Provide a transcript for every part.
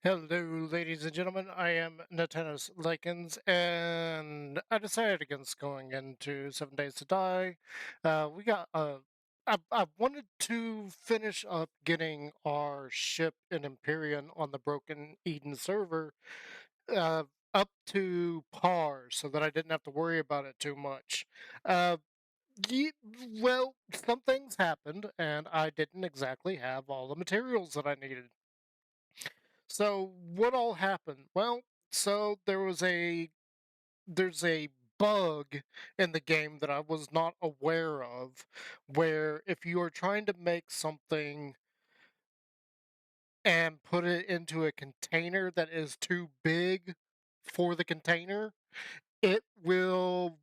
Hello, ladies and gentlemen. I am Natanos Likens, and I decided against going into 7 Days to Die. We got. I wanted to finish up getting our ship in Empyrion on the Broken Eden server uh, up to par, so that I didn't have to worry about it too much. Uh, ye- well, some things happened, and I didn't exactly have all the materials that I needed. So what all happened? Well, so there's a bug in the game that I was not aware of, where if you are trying to make something and put it into a container that is too big for the container, it will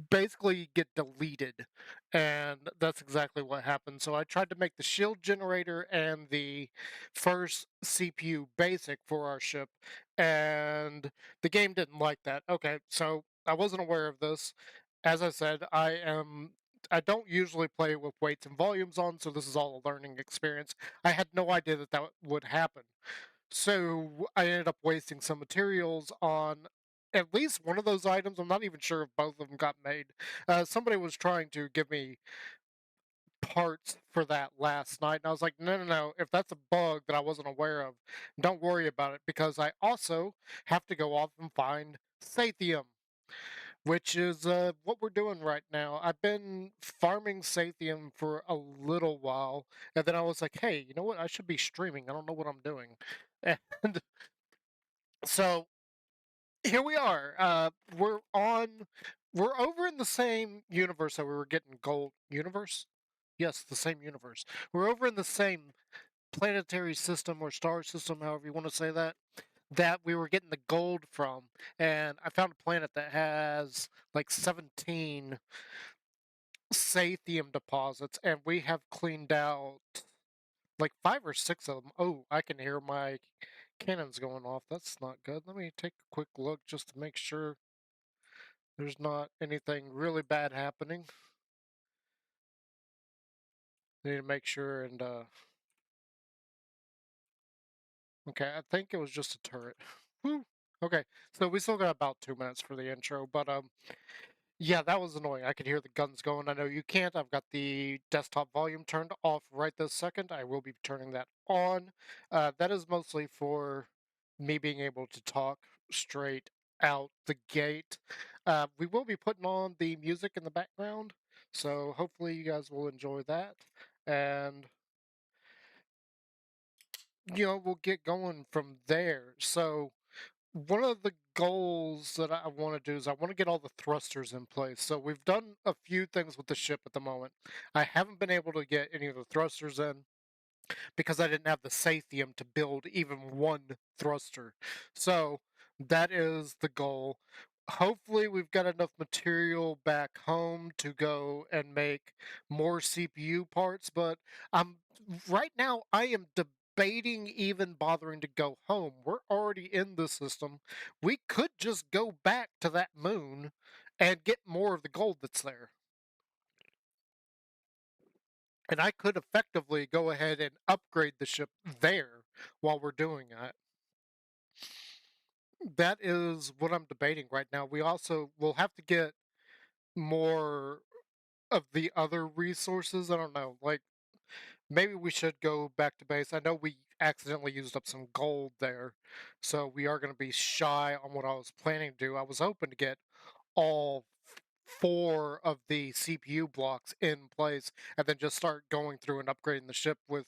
basically get deleted. And that's exactly what happened. So I tried to make the shield generator and the first CPU basic for our ship, and the game didn't like that. Okay, so I wasn't aware of this. As I said, I don't usually play with weights and volumes on, so this is all a learning experience. I had no idea that that would happen. So I ended up wasting some materials on at least one of those items. I'm not even sure if both of them got made. Somebody was trying to give me parts for that last night, and I was like, no, no, no. If that's a bug that I wasn't aware of, don't worry about it, because I also have to go off and find Sathium, which is what we're doing right now. I've been farming Sathium for a little while, and then I was like, hey, you know what? I should be streaming. I don't know what I'm doing. And so here we are. We're over in the same universe that we were getting gold. Universe? Yes, the same universe. We're over in the same planetary system or star system, however you want to say that, that we were getting the gold from. And I found a planet that has like 17 Sathium deposits, and we have cleaned out like 5 or 6 of them. Oh, I can hear my cannons going off. That's not good. Let me take a quick look just to make sure there's not anything really bad happening. Need to make sure and okay, I think it was just a turret. Whew. Okay, so we still got about 2 minutes for the intro, but yeah, that was annoying. I could hear the guns going. I know you can't. I've got the desktop volume turned off right this second. I will be turning that on. That is mostly for me being able to talk straight out the gate. We will be putting on the music in the background, so hopefully you guys will enjoy that. And, we'll get going from there. So, one of the goals that I want to do is I want to get all the thrusters in place. So we've done a few things with the ship at the moment. I haven't been able to get any of the thrusters in because I didn't have the Sathium to build even one thruster. So that is the goal. Hopefully, we've got enough material back home to go and make more CPU parts. But right now, I am debating even bothering to go home. We're already in the system. We could just go back to that moon and get more of the gold that's there. And I could effectively go ahead and upgrade the ship there while we're doing that. That is what I'm debating right now. We also will have to get more of the other resources. I don't know. Like, maybe we should go back to base. I know we accidentally used up some gold there, so we are going to be shy on what I was planning to do. I was hoping to get all four of the CPU blocks in place and then just start going through and upgrading the ship with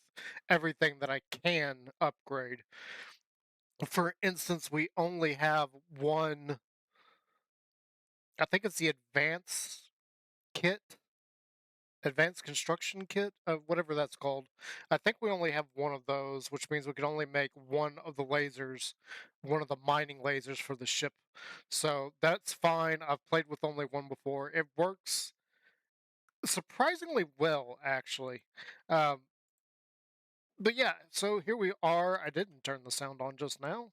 everything that I can upgrade. For instance, we only have one, I think it's the kit, advanced construction kit, whatever that's called. I think we only have one of those, which means we can only make one of the lasers, one of the mining lasers for the ship. So that's fine. I've played with only one before. It works surprisingly well, actually. Um, but yeah, so here we are. I didn't turn the sound on just now.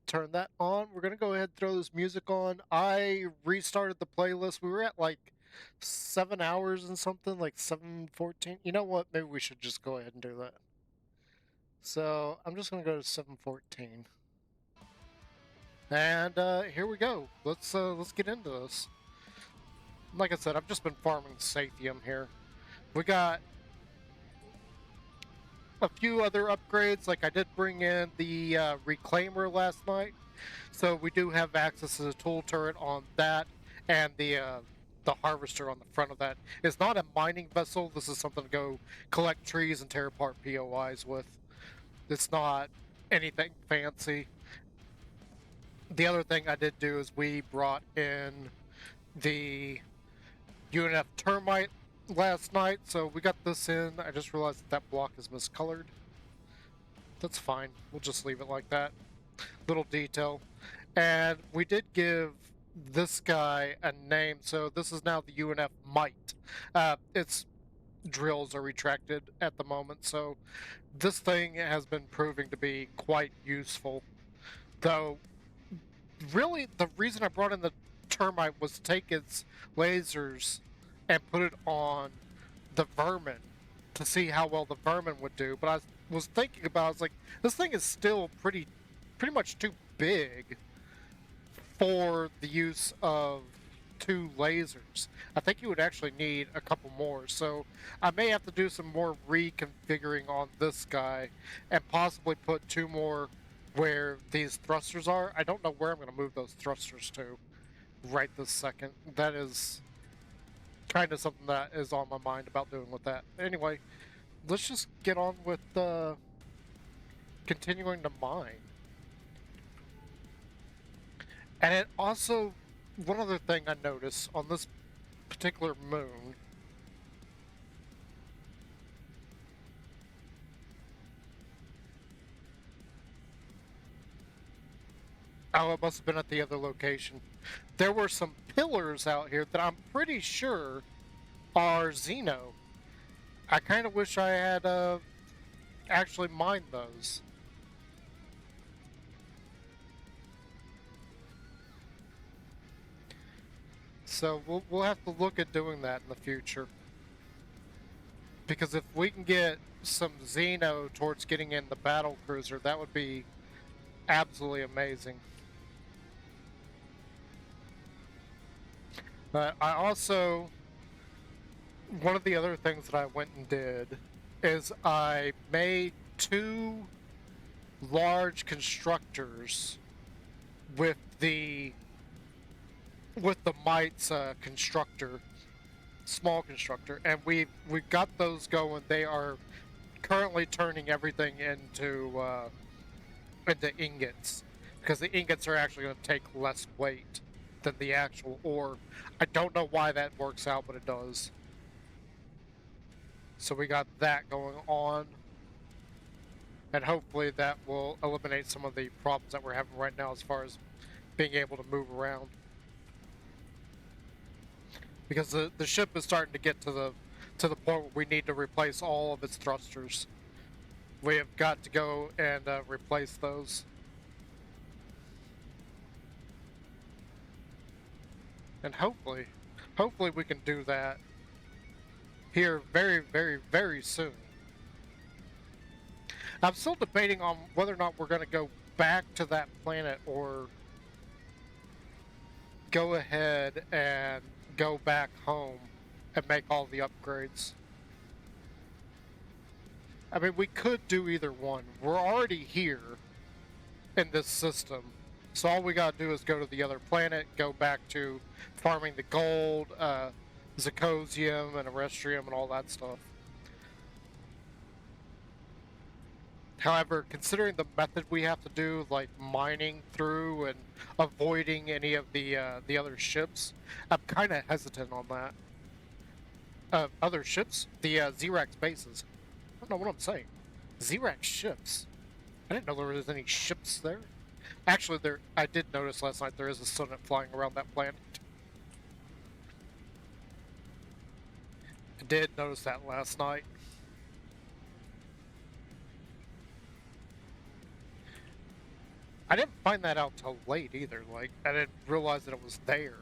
Turn that on. We're gonna go ahead and throw this music on. I restarted the playlist. We were at like 7 hours and something, like 7:14. You know what? Maybe we should just go ahead and do that. So I'm just gonna go to 714. And here we go. Let's get into this. Like I said, I've just been farming Sathium here. We got a few other upgrades. Like I did bring in the Reclaimer last night, so we do have access to the tool turret on that, and the harvester on the front of that. It's not a mining vessel. This is something to go collect trees and tear apart POIs with. It's not anything fancy. The other thing I did do is we brought in the UNF termite last night, so we got this in. I just realized that block is miscolored. That's fine. We'll just leave it like that. Little detail. And we did give this guy a name, so this is now the UNF Might. Its drills are retracted at the moment, so this thing has been proving to be quite useful. Though, really, the reason I brought in the termite was to take its lasers and put it on the vermin to see how well the vermin would do. But I was thinking about, I was like, this thing is still pretty much too big for the use of 2 lasers. I think you would actually need a couple more, so I may have to do some more reconfiguring on this guy and possibly put 2 more where these thrusters are. I don't know where I'm going to move those thrusters to right this second. That is kind of something that is on my mind about doing with that. Anyway, let's just get on with continuing to mine. And it also, one other thing I noticed on this particular moon, oh, it must have been at the other location. There were some pillars out here that I'm pretty sure are Xeno. I kind of wish I had actually mined those. So we'll have to look at doing that in the future. Because if we can get some Xeno towards getting in the battle cruiser, that would be absolutely amazing. But I also, one of the other things that I went and did is I made 2 large constructors with the Might's constructor, small constructor, and we've got those going. They are currently turning everything into ingots, because the ingots are actually going to take less weight than the actual ore. I don't know why that works out, but it does. So we got that going on, and hopefully that will eliminate some of the problems that we're having right now as far as being able to move around. Because the ship is starting to get to the point where we need to replace all of its thrusters. We have got to go and replace those. And hopefully we can do that here very, very, very soon. I'm still debating on whether or not we're going to go back to that planet or go ahead and go back home and make all the upgrades. I mean, we could do either one. We're already here in this system, so all we gotta do is go to the other planet, go back to farming the gold, Zirconium and Erestrium and all that stuff. However, considering the method we have to do, like mining through and avoiding any of the other ships, I'm kind of hesitant on that. Other ships? The Zirax bases. I don't know what I'm saying. Zirax ships. I didn't know there was any ships there. Actually, I did notice last night there is a Sonnet flying around that planet. I did notice that last night. I didn't find that out till late either. Like, I didn't realize that it was there.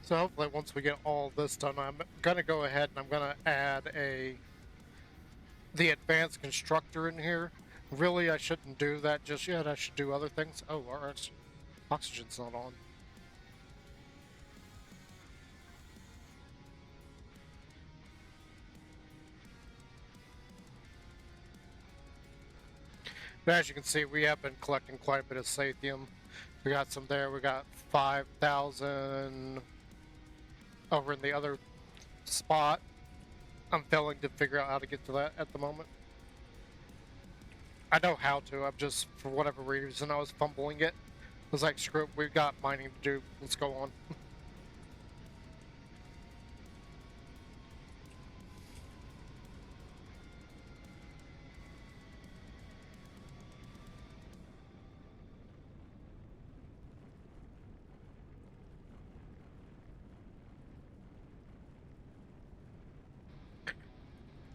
So hopefully once we get all this done, I'm gonna go ahead and I'm gonna add the advanced constructor in here. Really, I shouldn't do that just yet. I should do other things. Oh, our oxygen's not on. But as you can see, we have been collecting quite a bit of sathium. We got some there. We got 5,000 over in the other spot. I'm failing to figure out how to get to that at the moment. I know how to. I'm just, for whatever reason, I was fumbling it. I was like, screw it, we've got mining to do. Let's go on.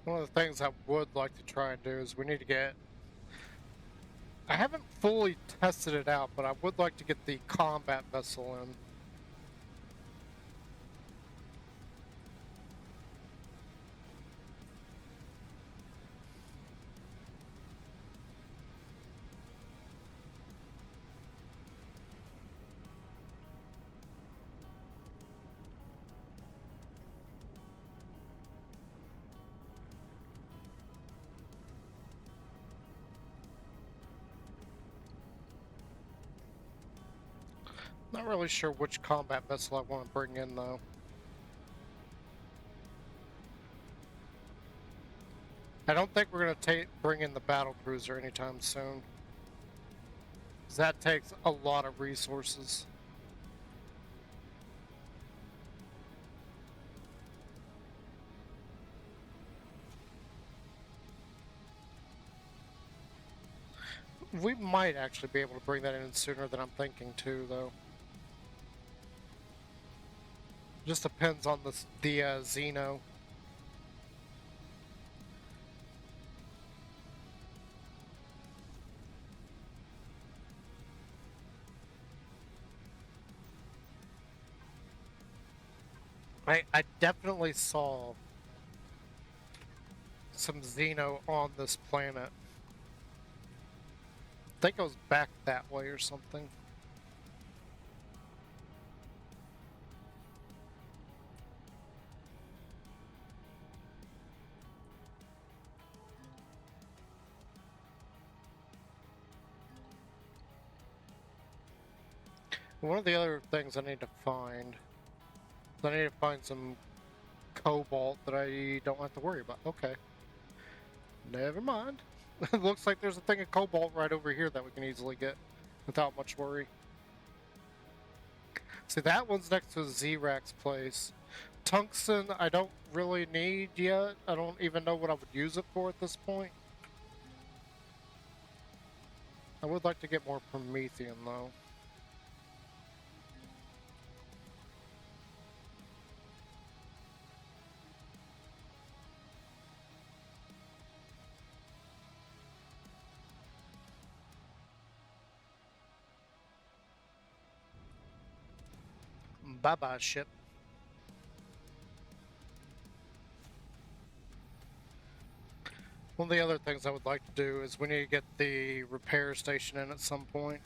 One of the things I would like to try and do is we need to get... I haven't fully tested it out, but I would like to get the combat vessel in. Not really sure which combat vessel I want to bring in, though. I don't think we're going to bring in the battle cruiser anytime soon. Because that takes a lot of resources. We might actually be able to bring that in sooner than I'm thinking, too, though. Just depends on the Xeno. I definitely saw some Xeno on this planet. I think it was back that way or something. One of the other things I need to find is I need to find some cobalt that I don't have to worry about. Okay. Never mind. It looks like there's a thing of cobalt right over here that we can easily get without much worry. See, that one's next to Zrax's place. Tungsten, I don't really need yet. I don't even know what I would use it for at this point. I would like to get more Promethean, though. Bye-bye, ship. One of the other things I would like to do is we need to get the repair station in at some point.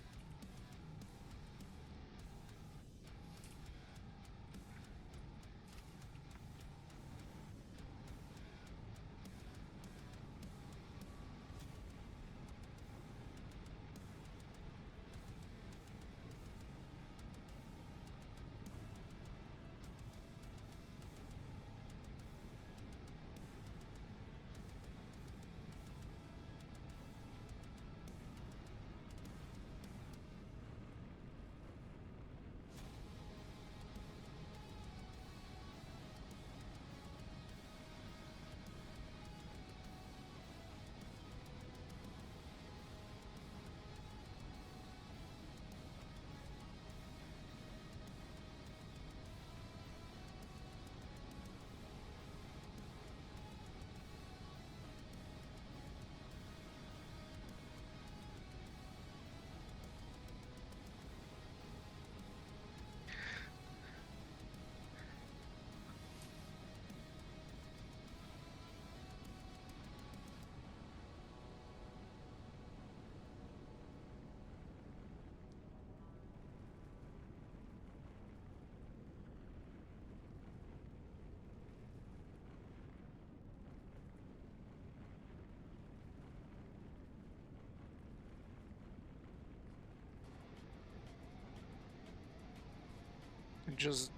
just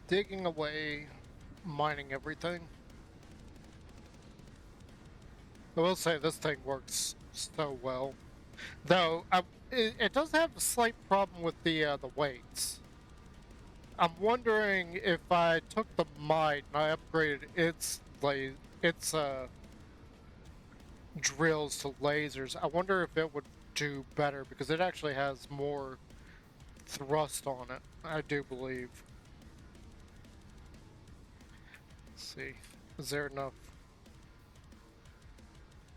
digging away, mining everything. I will say this thing works so well. Though it does have a slight problem with the weights. I'm wondering if I took the might and I upgraded its drills to lasers. I wonder if it would do better because it actually has more thrust on it. I do believe. Let's see, is there enough?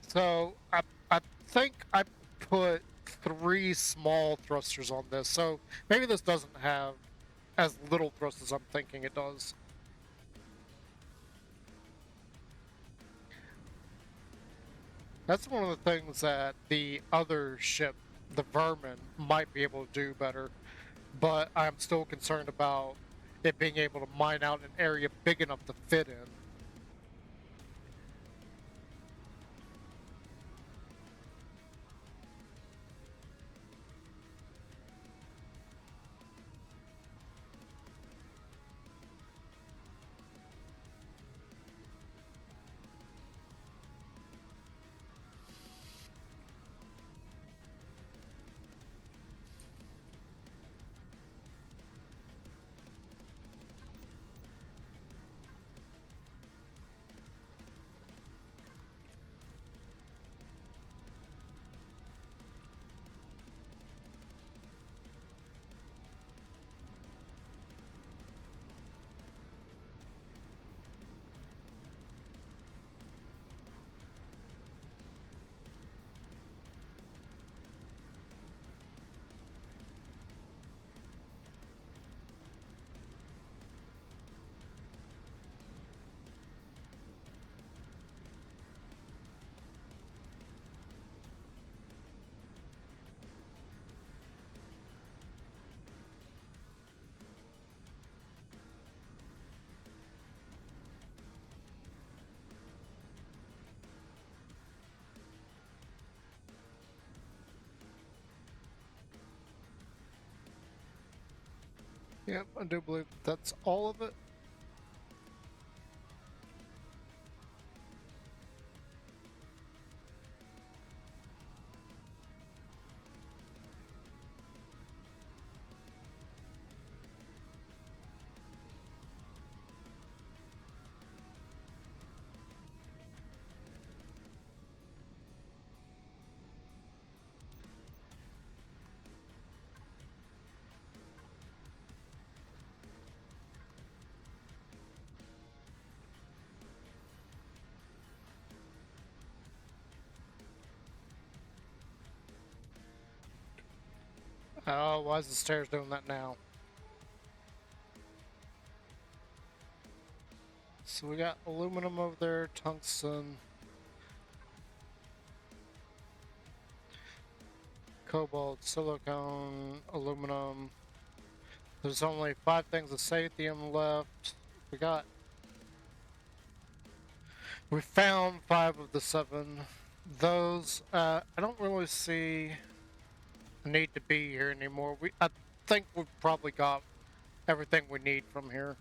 So I think I put 3 small thrusters on this. So maybe this doesn't have as little thrust as I'm thinking it does. That's one of the things that the other ship, the Vermin, might be able to do better, but I'm still concerned about it being able to mine out an area big enough to fit in. Yep, I do believe that's all of it. Oh, why is the stairs doing that now? So we got aluminum over there, tungsten, cobalt, silicone, aluminum. There's only 5 things of sathium left. We got. We found 5 of the 7. Those, I don't really see a need to be here anymore. I think we've probably got everything we need from here.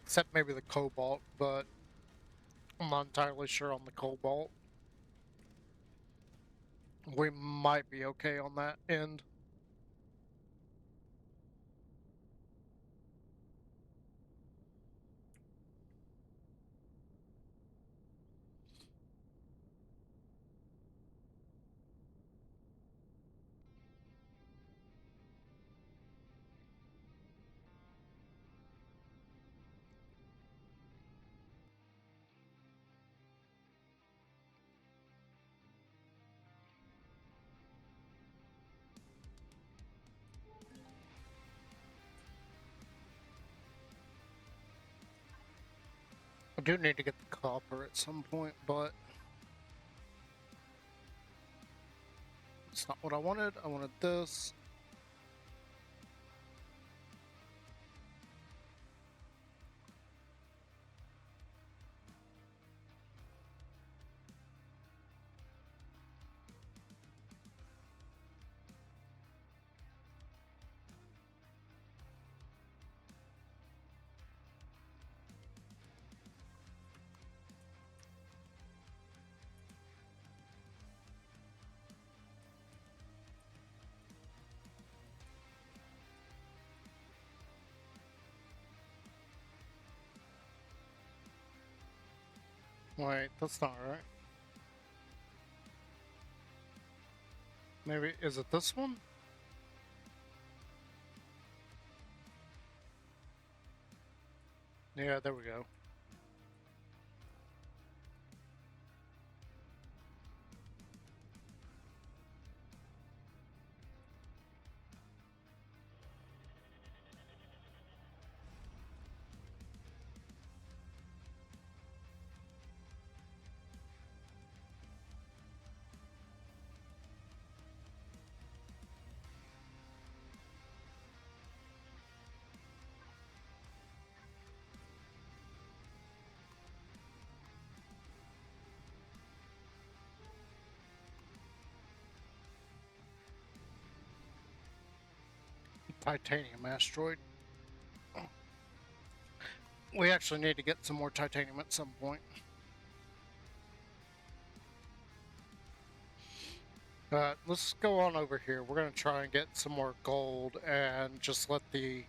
Except maybe the cobalt, but I'm not entirely sure on the cobalt. We might be okay on that end. I do need to get the copper at some point, but it's not what I wanted. I wanted this. Wait, that's not right. Maybe, is it this one? Yeah, there we go. Titanium asteroid. We actually need to get some more titanium at some point. Let's go on over here. We're going to try and get some more gold and just let the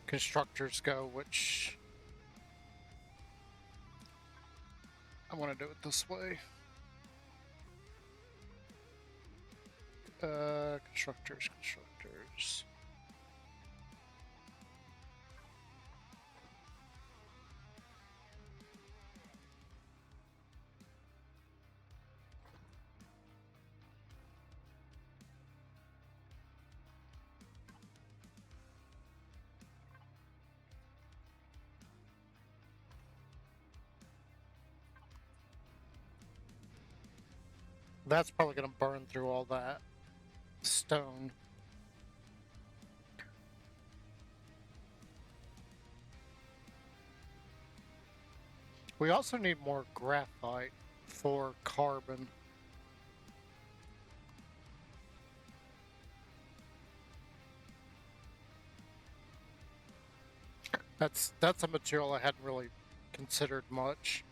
constructors go, which I want to do it this way. Constructors. That's probably going to burn through all that stone. We also need more graphite for carbon. That's a material I hadn't really considered much.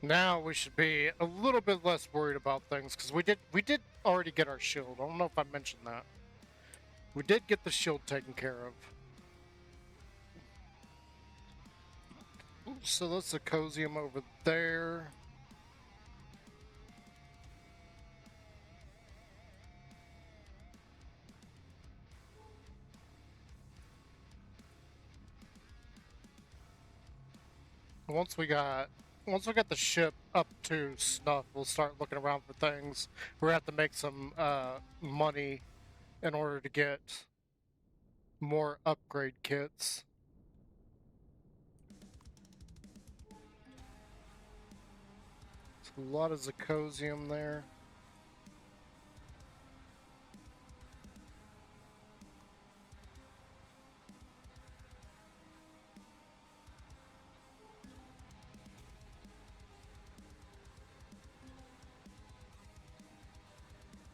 Now we should be a little bit less worried about things because we did already get our shield. I don't know if I mentioned that. We did get the shield taken care of. So that's the Cosium over there. Once we got the ship up to snuff, we'll start looking around for things. We're gonna have to make some money in order to get more upgrade kits. So a lot of Zirconium there.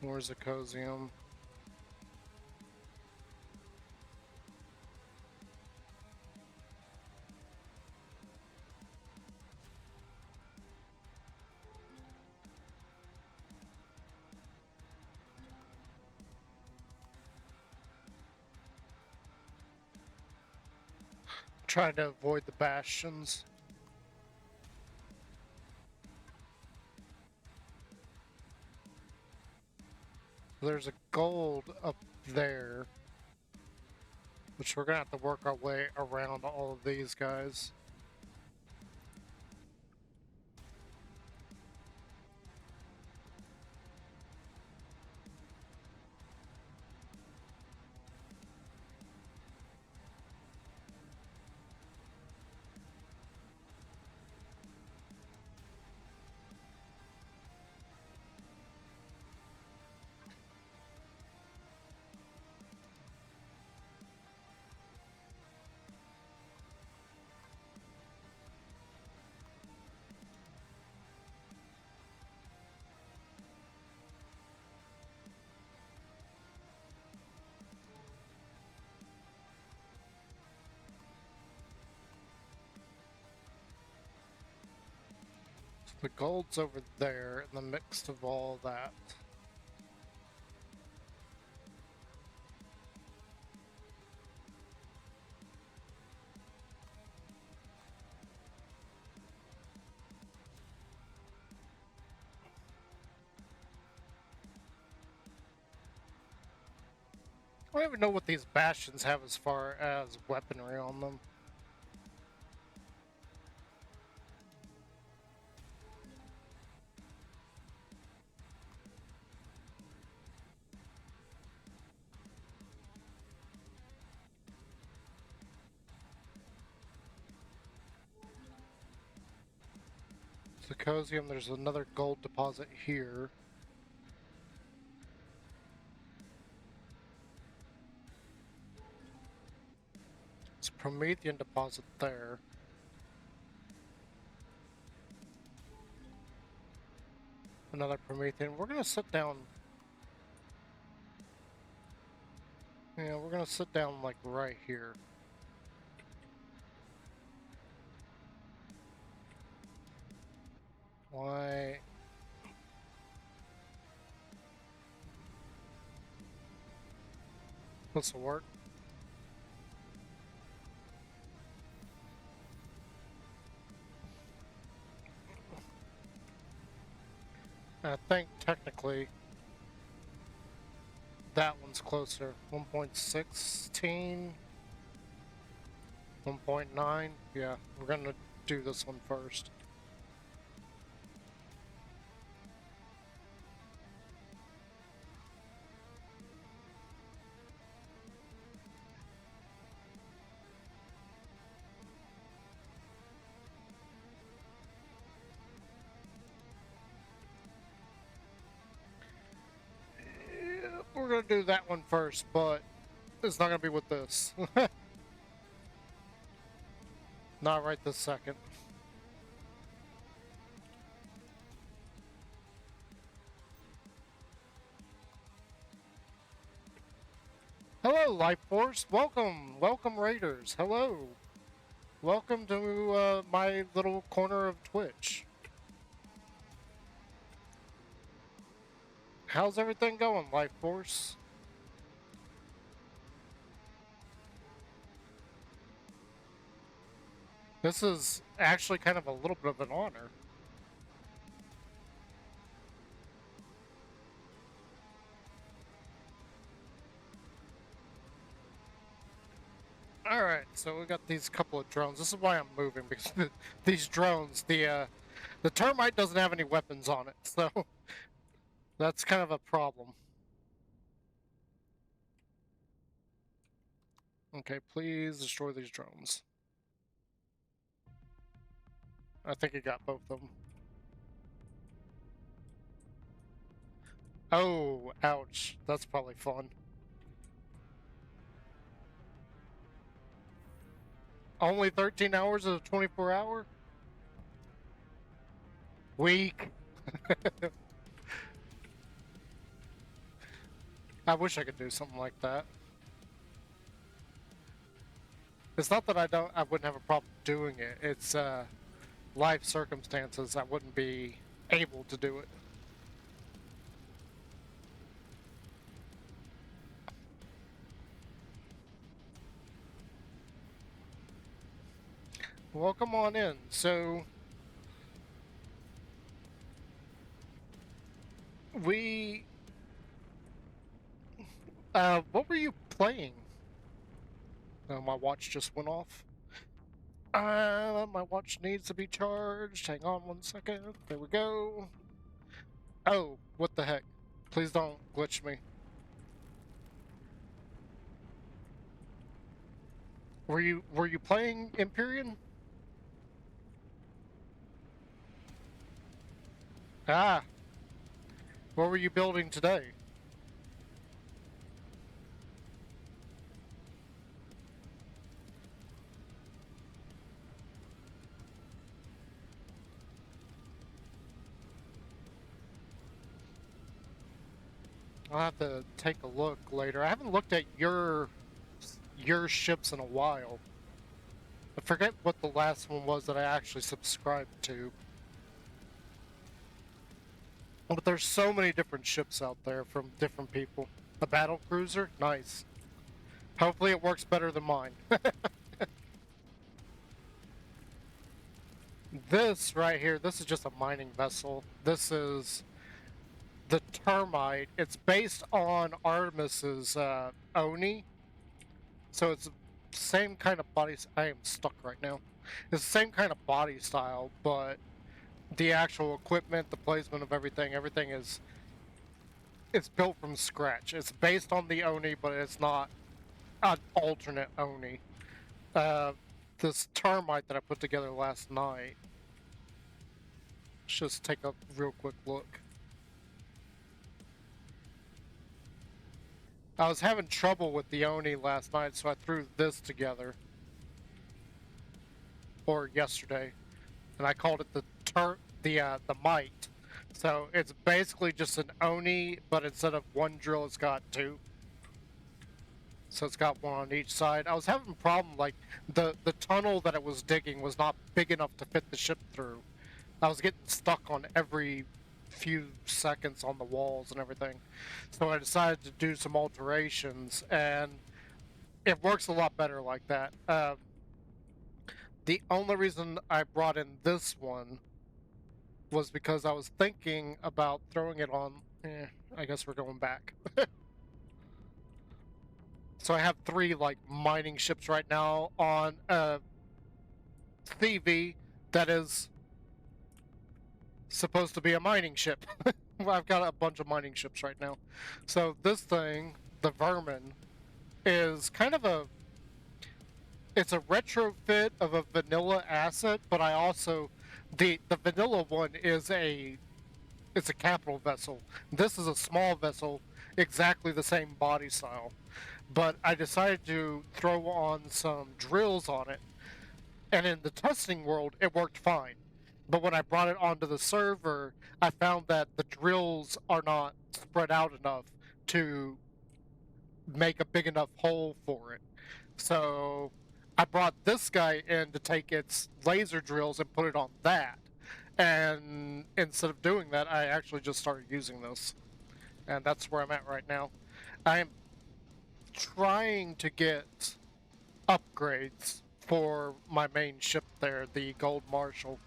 More Zirconium. Trying to avoid the bastions. There's a gold up there, which we're gonna have to work our way around all of these guys. The gold's over there in the mix of all that. I don't even know what these bastions have as far as weaponry on them. Symposium, there's another gold deposit here. It's a Promethean deposit there. Another Promethean. We're gonna sit down. Yeah, we're gonna sit down like right here. Why? This will work. I think technically that one's closer. 1.16, 1.9. Yeah, we're gonna do this one first. Yeah, we're gonna do that one first, but it's not gonna be with this. Not right this second. Hello, Life Force. Welcome, welcome, Raiders. Hello. Welcome to my little corner of Twitch. How's everything going, Life Force? This is actually kind of a little bit of an honor. Alright, so we got these couple of drones. This is why I'm moving, because these drones, the termite doesn't have any weapons on it, so that's kind of a problem. Okay, please destroy these drones. I think it got both of them. Oh, ouch. That's probably fun. Only 13 hours of 24 hour? Weak. I wish I could do something like that. It's not that I wouldn't have a problem doing it. It's life circumstances I wouldn't be able to do it. Welcome on in. So we what were you playing? Oh, my watch just went off. My watch needs to be charged. Hang on 1 second. There we go. Oh, what the heck? Please don't glitch me. Were you playing Empyrion? Ah. What were you building today? I'll have to take a look later. I haven't looked at your ships in a while. I forget what the last one was that I actually subscribed to. But there's so many different ships out there from different people. A battle cruiser? Nice. Hopefully it works better than mine. This right here, this is just a mining vessel. This is the Termite. It's based on Artemis's Oni. So it's the same kind of body. I am stuck right now. It's the same kind of body style, but the actual equipment, the placement of everything is it's built from scratch. It's based on the Oni, but it's not an alternate Oni. Uh, this Termite that I put together last night. Let's just take a real quick look. I was having trouble with the Oni last night, so I threw this together. Or yesterday. And I called it the Might. So it's basically just an Oni, but instead of one drill, it's got two. So it's got one on each side. I was having a problem, like, the tunnel that it was digging was not big enough to fit the ship through. I was getting stuck on every few seconds on the walls and everything. So I decided to do some alterations, and it works a lot better like that. The only reason I brought in this one was because I was thinking about throwing it on. I guess we're going back. So I have three like mining ships right now on a CV that is supposed to be a mining ship. I've got a bunch of mining ships right now. So this thing, the Vermin, is kind of it's a retrofit of a vanilla asset, but I also the vanilla one is it's a capital vessel. This is a small vessel, exactly the same body style. But I decided to throw on some drills on it, and in the testing world, it worked fine. But when I brought it onto the server, I found that the drills are not spread out enough to make a big enough hole for it. So I brought this guy in to take its laser drills and put it on that. And instead of doing that, I actually just started using this. And that's where I'm at right now. I am trying to get upgrades for my main ship there, the Gold Marshal.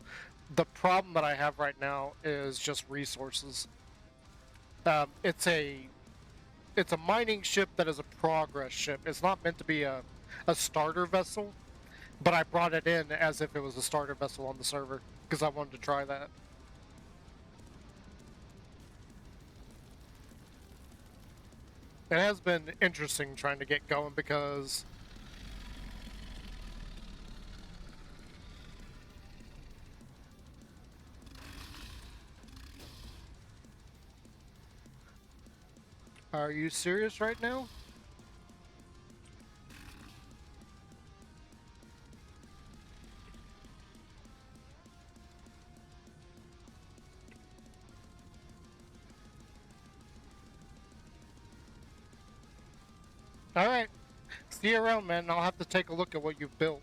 The problem that I have right now is just resources. It's a mining ship that is a progress ship. It's not meant to be a starter vessel, but I brought it in as if it was a starter vessel on the server because I wanted to try that. It has been interesting trying to get going because are you serious right now? Alright. See you around, man. I'll have to take a look at what you've built.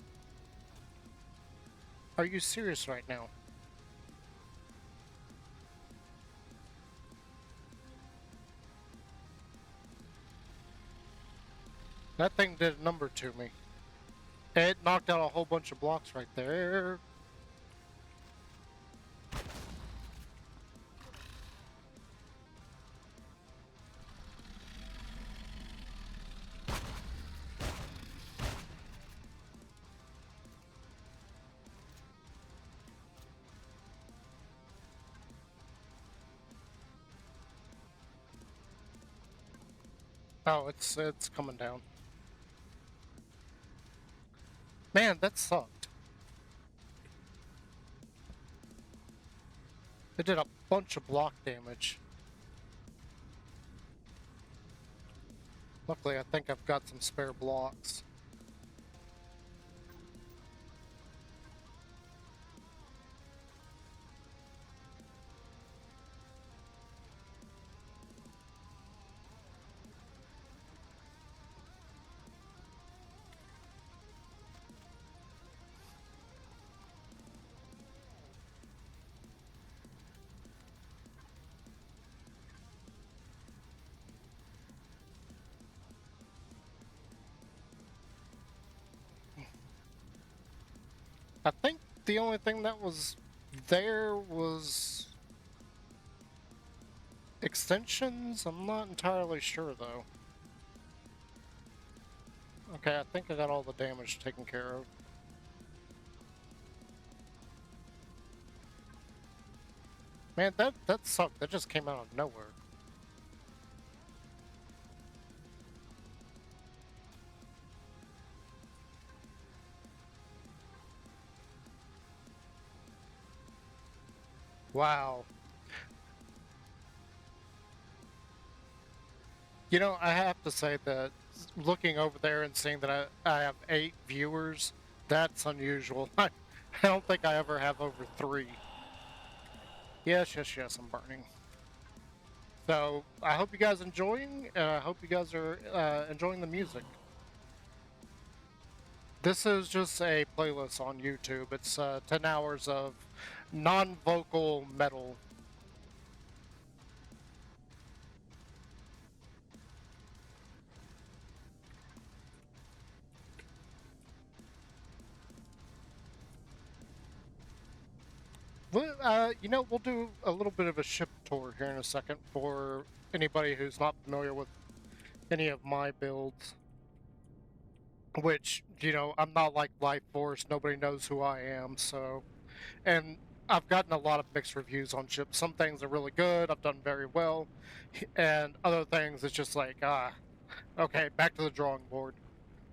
Are you serious right now? That thing did a number to me. It knocked out a whole bunch of blocks right there. Oh, it's coming down. Man, that sucked. It did a bunch of block damage. Luckily, I think I've got some spare blocks. I think the only thing that was there was extensions. I'm not entirely sure though. Okay, I think I got all the damage taken care of. Man, that sucked. That just came out of nowhere. Wow. You know, I have to say that looking over there and seeing that I have 8 viewers, that's unusual. I don't think I ever have over 3. Yes, yes, yes, I'm burning. So I hope you guys enjoying. I hope you guys are enjoying the music. This is just a playlist on YouTube. It's 10 hours of non-vocal metal. You know, we'll do a little bit of a ship tour here in a second for anybody who's not familiar with any of my builds. Which, you know, I'm not like Life Force. Nobody knows who I am, so... And I've gotten a lot of mixed reviews on ships. Some things are really good. I've done very well. And other things, it's just like, okay, back to the drawing board.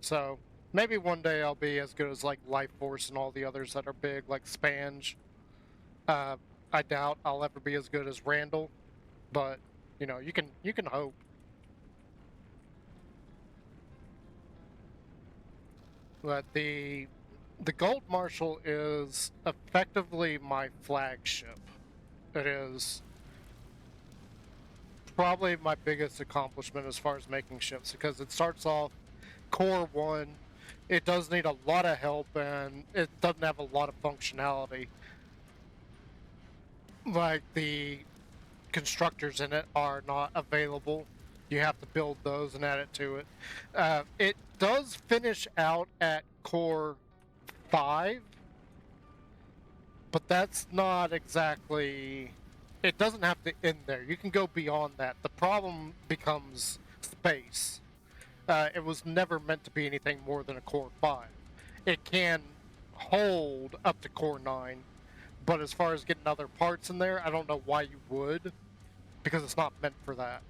So maybe one day I'll be as good as like Life Force and all the others that are big, like Spanj. Uh, I doubt I'll ever be as good as Randall, but you know, you can hope. But the Gold Marshal is effectively my flagship. It is probably my biggest accomplishment as far as making ships because it starts off core 1. It does need a lot of help and it doesn't have a lot of functionality. Like the constructors in it are not available. You have to build those and add it to it. It does finish out at core 5, but that's not exactly. It doesn't have to end there. You can go beyond that. The problem becomes space. It was never meant to be anything more than a core 5. It can hold up to core 9, but as far as getting other parts in there, I don't know why you would, because it's not meant for that.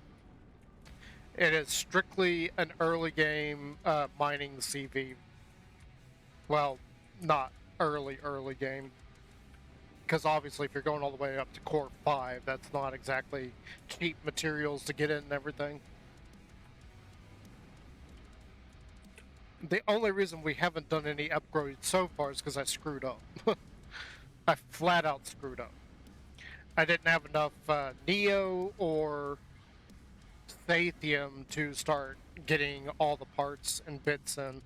It is strictly an early game mining CV. Well, not early game. Because obviously, if you're going all the way up to core 5, that's not exactly cheap materials to get in and everything. The only reason we haven't done any upgrades so far is because I screwed up. I flat out screwed up. I didn't have enough Neo or Sathium to start getting all the parts and bits in.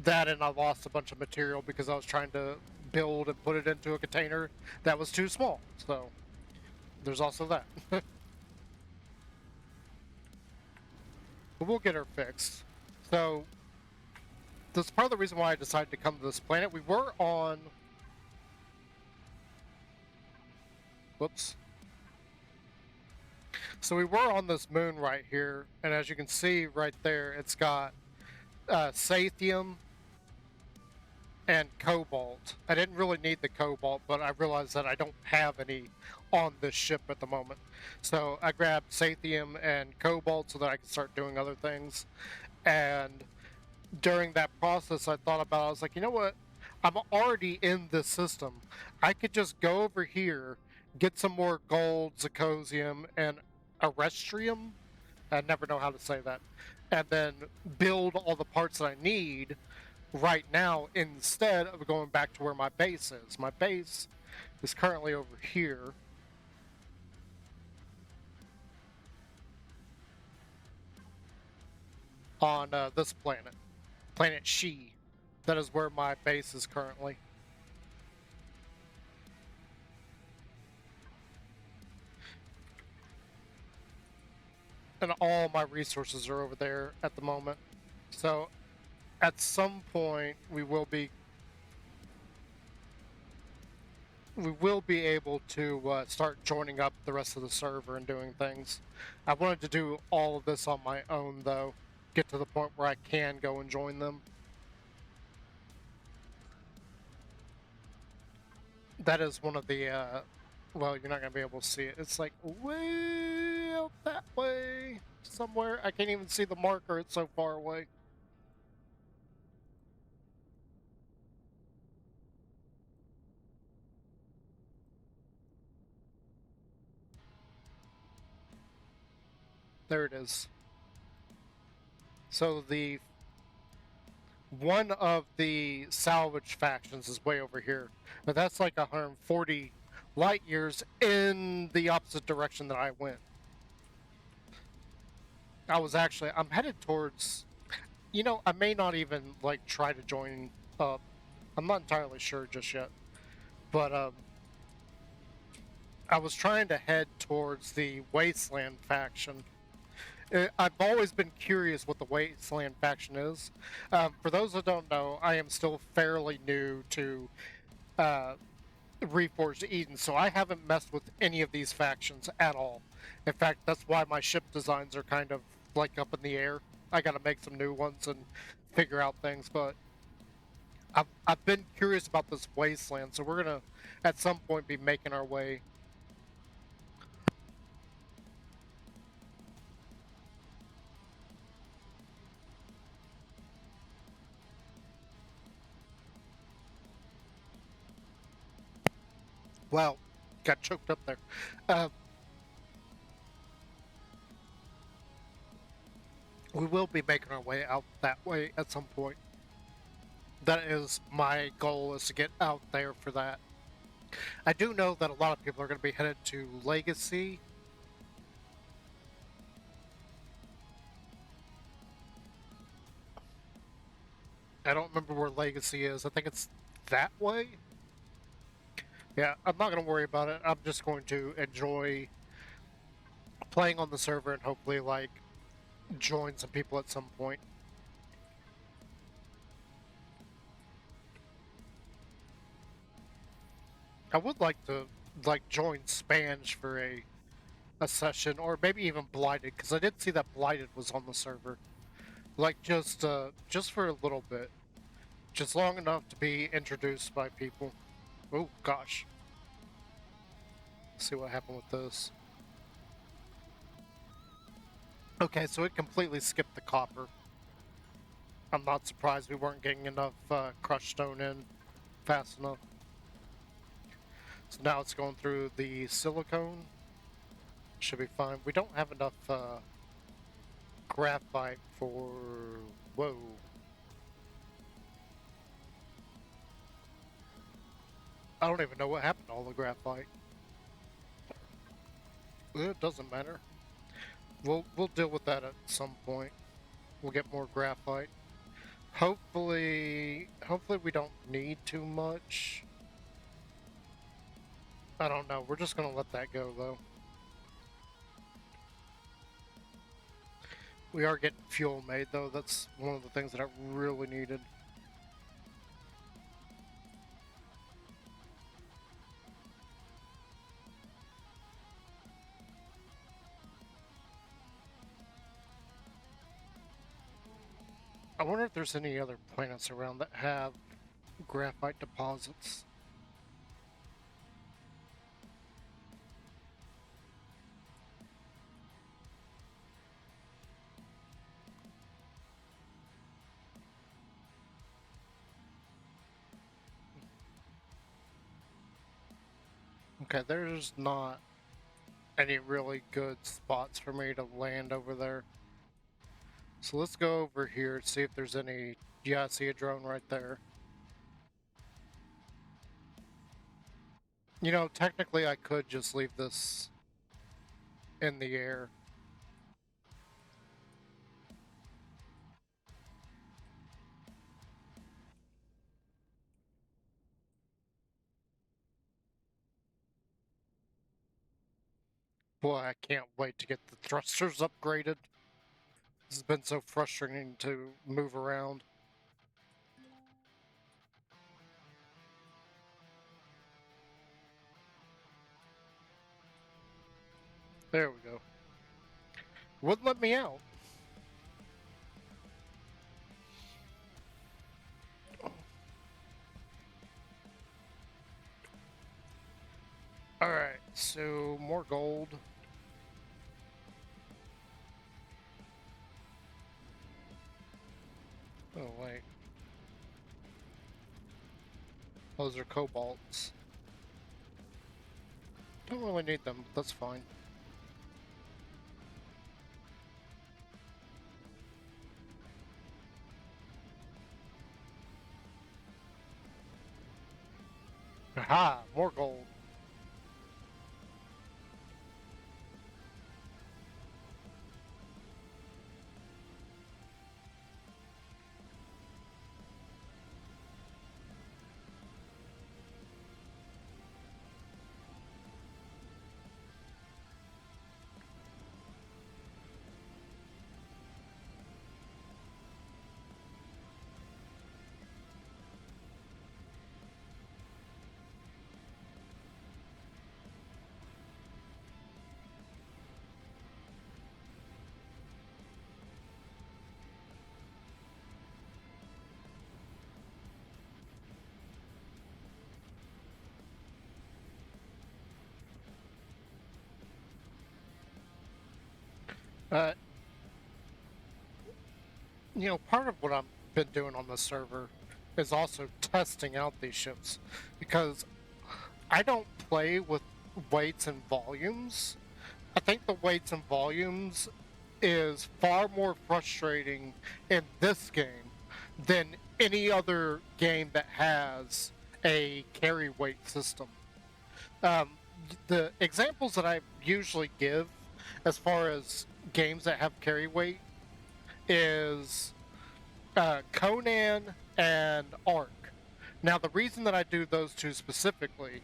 That and I lost a bunch of material because I was trying to build and put it into a container that was too small. So there's also that. But we'll get her fixed. So that's part of the reason why I decided to come to this planet. We were on... Whoops. So we were on this moon right here, and as you can see right there, it's got Sathium and Cobalt. I didn't really need the Cobalt, but I realized that I don't have any on this ship at the moment. So I grabbed Sathium and Cobalt so that I could start doing other things. And during that process, I thought about it. I was like, you know what? I'm already in this system. I could just go over here, get some more gold, zirconium, and arestrium. I never know how to say that. And then build all the parts that I need right now instead of going back to where my base is. My base is currently over here. On this planet. Planet She. That is where my base is currently. And all my resources are over there at the moment. So at some point we will be we will be able to start joining up the rest of the server and doing things. I wanted to do all of this on my own, though. Get to the point where I can go and join them. That is one of the, well, you're not going to be able to see it. It's like way out that way somewhere. I can't even see the marker. It's so far away. There it is. So the one of the salvage factions is way over here, but that's like 140 light years in the opposite direction that I went. I'm headed towards, I may not even like try to join up. I'm not entirely sure just yet, but I was trying to head towards the Wasteland faction. I've always been curious what the Wasteland faction is. For those that don't know, I am still fairly new to uh, Reforged Eden, so I haven't messed with any of these factions at all. In fact, that's why my ship designs are kind of like up in the air. I gotta make some new ones and figure out things, but I've been curious about this wasteland, so we're gonna at some point be making our way. Well, got choked up there. Uh, we will be making our way out that way at some point. That is my goal, is to get out there for that. I do know that a lot of people are going to be headed to Legacy. I don't remember where Legacy is. I think it's that way. Yeah, I'm not going to worry about it. I'm just going to enjoy playing on the server and hopefully, like, join some people at some point. I would like to, like, join Spanj for a session, or maybe even Blighted, because I did see that Blighted was on the server. Like, just for a little bit. Just long enough to be introduced by people. Oh, gosh. Let's see what happened with this. Okay, so it completely skipped the copper. I'm not surprised we weren't getting enough crushed stone in fast enough. So now it's going through the silicone. Should be fine. We don't have enough graphite for... Whoa. I don't even know what happened to all the graphite. It doesn't matter. We'll deal with that at some point. We'll get more graphite. Hopefully we don't need too much. I don't know. We're just gonna let that go though. We are getting fuel made though. That's one of the things that I really needed. I wonder if there's any other planets around that have graphite deposits. Okay, there's not any really good spots for me to land over there. So let's go over here, see if there's any... Yeah, I see a drone right there. You know, technically I could just leave this in the air. Boy, I can't wait to get the thrusters upgraded. This has been so frustrating to move around. There we go. Wouldn't let me out. Alright, so more gold. Oh, wait. Those are cobalts. Don't really need them, but that's fine. Aha! More gold. Uh, part of what I've been doing on the server is also testing out these ships because I don't play with weights and volumes. I think the weights and volumes is far more frustrating in this game than any other game that has a carry weight system. Um, the examples that I usually give as far as games that have carry weight is Conan and Ark. Now, the reason that I do those two specifically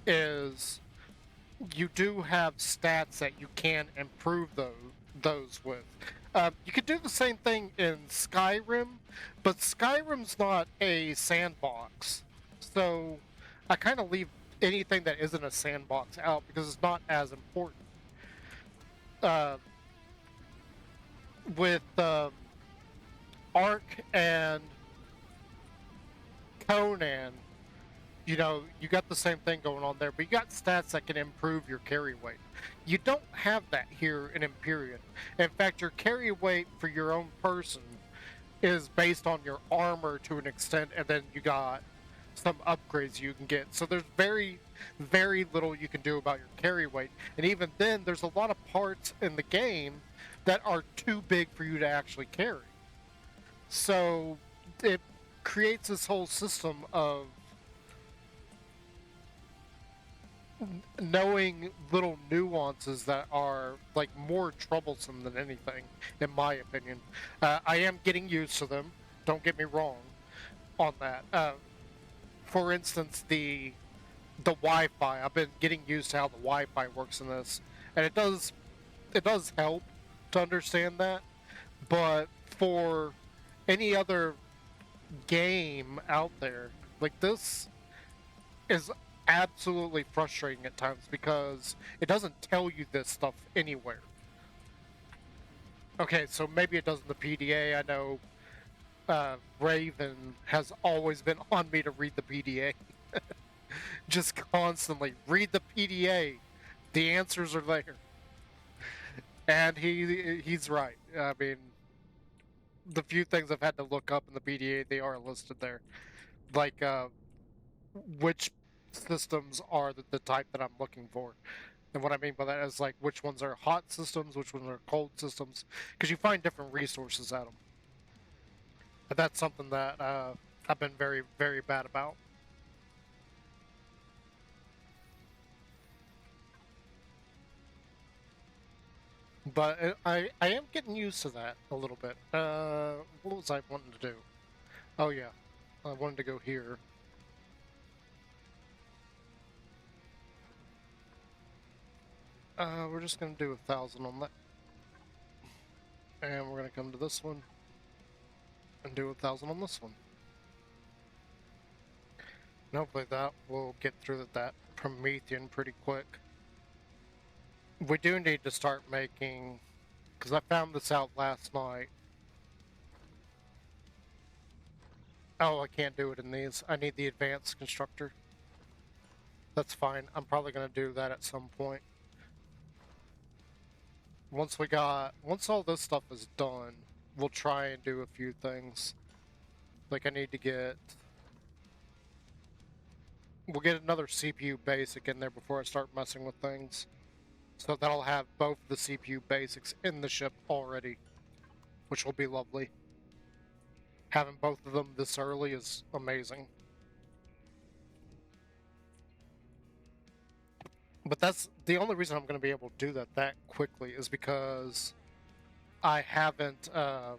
is you do have stats that you can improve those with. You could do the same thing in Skyrim, but Skyrim's not a sandbox, so I kind of leave anything that isn't a sandbox out because it's not as important. Uh, with Ark and Conan, you got the same thing going on there, but you got stats that can improve your carry weight. You don't have that here in Empyrion. In fact, your carry weight for your own person is based on your armor to an extent, and then you got some upgrades you can get. So there's very, very little you can do about your carry weight. And even then, there's a lot of parts in the game that are too big for you to actually carry. So it creates this whole system of knowing little nuances that are like more troublesome than anything, in my opinion. I am getting used to them. Don't get me wrong on that. For instance, the Wi-Fi. I've been getting used to how the Wi-Fi works in this, and it does help to understand that. But for any other game out there, like this is absolutely frustrating at times because it doesn't tell you this stuff anywhere. Okay, so maybe it does in the PDA. I know Raven has always been on me to read the PDA. Just constantly read the PDA. The answers are there. And he's right. I mean, the few things I've had to look up in the PDA, they are listed there. Like which systems are the type that I'm looking for. And what I mean by that is like which ones are hot systems, which ones are cold systems, because you find different resources at them. And that's something that I've been very, very bad about. But I am getting used to that a little bit. What was I wanting to do? Oh yeah, I wanted to go here. We're just gonna do 1,000 on that, and we're gonna come to this one and do 1,000 on this one. And hopefully that will get through that Promethean pretty quick. We do need to start making, because I found this out last night. Oh, I can't do it in these. I need the advanced constructor. That's fine. I'm probably going to do that at some point. Once all this stuff is done, we'll try and do a few things. Like I need to we'll get another CPU basic in there before I start messing with things. So that'll have both the CPU basics in the ship already, which will be lovely. Having both of them this early is amazing. But that's the only reason I'm going to be able to do that quickly is because I haven't uh,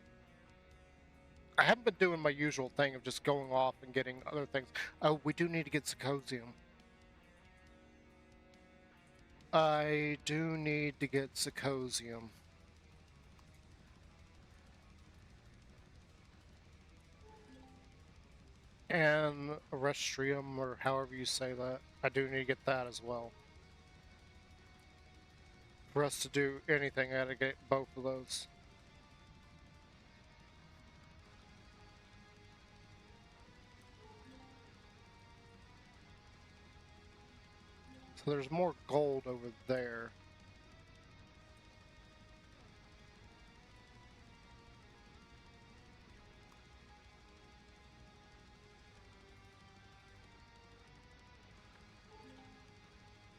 I haven't been doing my usual thing of just going off and getting other things. Oh, we do need to get Symposium. I do need to get Symposium. And Restrium, or however you say that. I do need to get that as well. For us to do anything, I gotta get both of those. So there's more gold over there.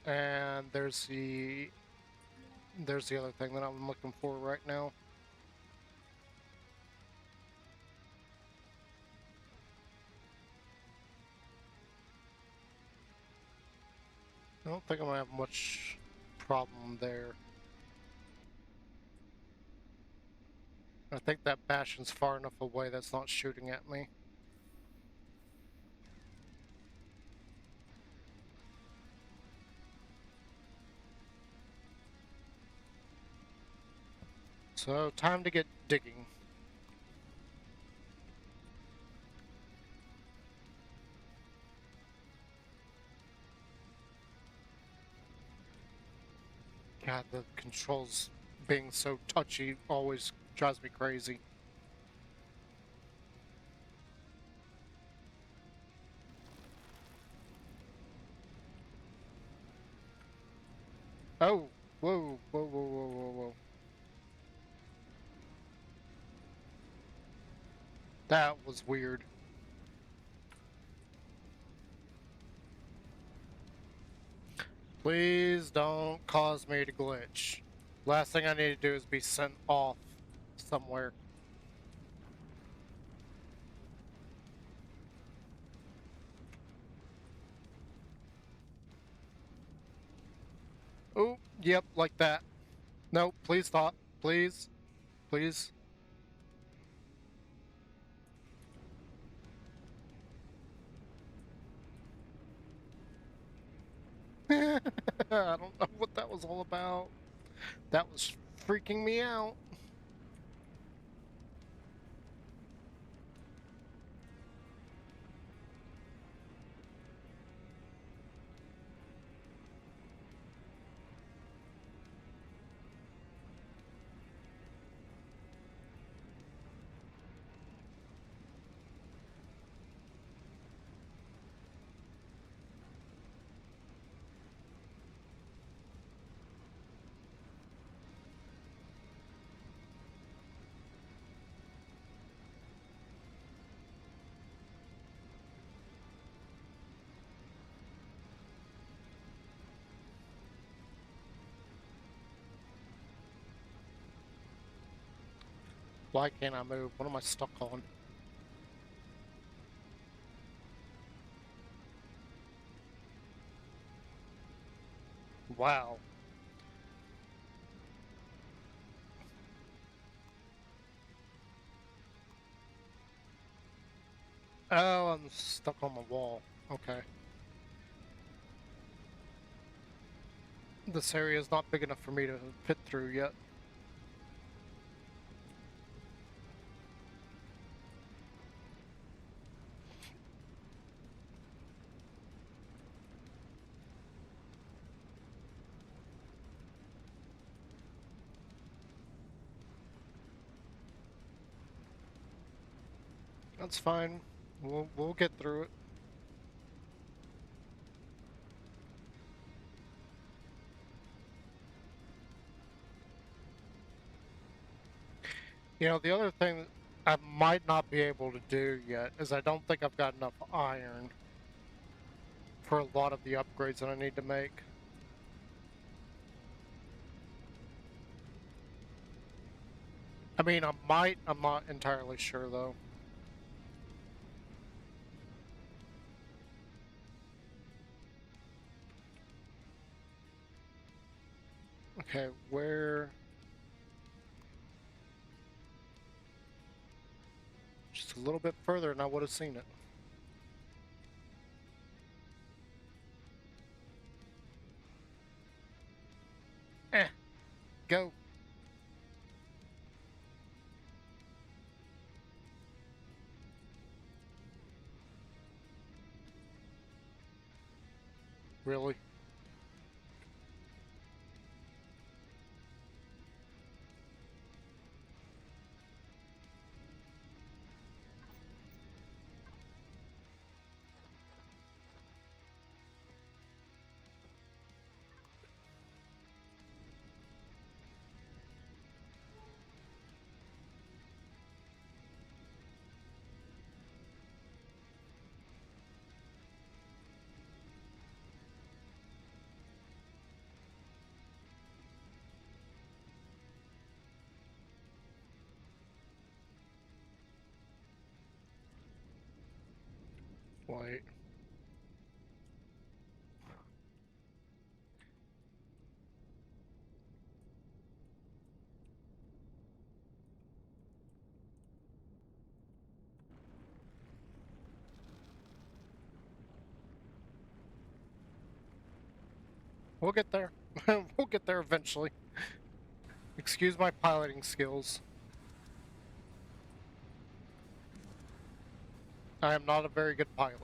And there's the other thing that I'm looking for right now. I don't think I'm gonna have much problem there. I think that Bastion's far enough away that's not shooting at me. So, time to get digging. God, the controls being so touchy always drives me crazy. Oh, whoa, whoa, whoa, whoa, whoa, whoa. That was weird. Please don't cause me to glitch. Last thing I need to do is be sent off somewhere. Oh, yep, like that. No, please stop. Please. Please. I don't know what that was all about. That was freaking me out. Why can't I move? What am I stuck on? Wow. Oh, I'm stuck on the wall. Okay. This area is not big enough for me to fit through yet. That's fine. We'll get through it. You know, the other thing that I might not be able to do yet is I don't think I've got enough iron for a lot of the upgrades that I need to make. I mean, I might. I'm not entirely sure though. Okay, where? Just a little bit further and I would have seen it. Eh, go. Really? Wait. We'll get there. We'll get there eventually. Excuse my piloting skills. I am not a very good pilot.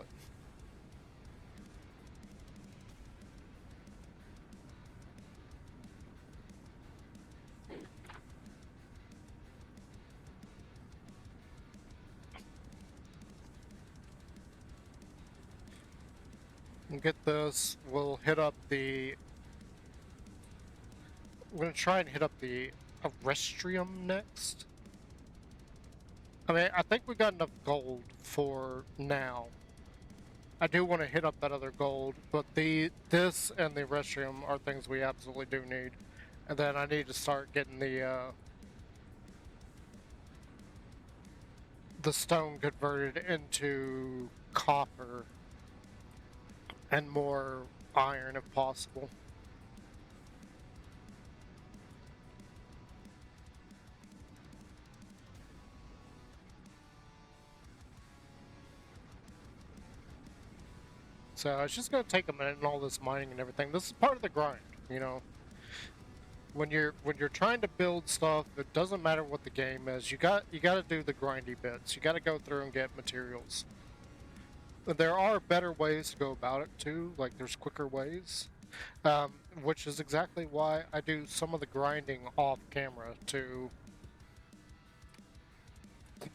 We'll get this. We'll hit up the. We're gonna try and hit up the Arrestrium next. I mean, I think we got enough gold for now. I do want to hit up that other gold, but this and the Arrestrium are things we absolutely do need. And then I need to start getting the stone converted into copper and more iron if possible. So it's just gonna take a minute and all this mining and everything. This is part of the grind, you know. When you're trying to build stuff, it doesn't matter what the game is. You got to do the grindy bits. You got to go through and get materials. There are better ways to go about it too. Like there's quicker ways, which is exactly why I do some of the grinding off camera to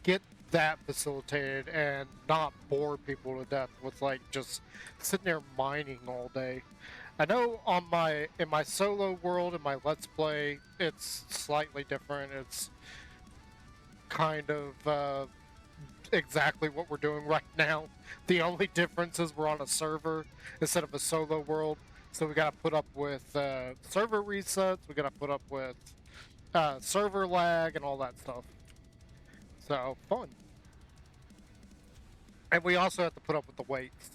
get that facilitated and not bore people to death with like just sitting there mining all day. I know in my solo world in my let's play it's slightly different. It's kind of exactly what we're doing right now. The only difference is we're on a server instead of a solo world. So we gotta put up with server resets, we gotta put up with server lag and all that stuff. So fun. And we also have to put up with the waits,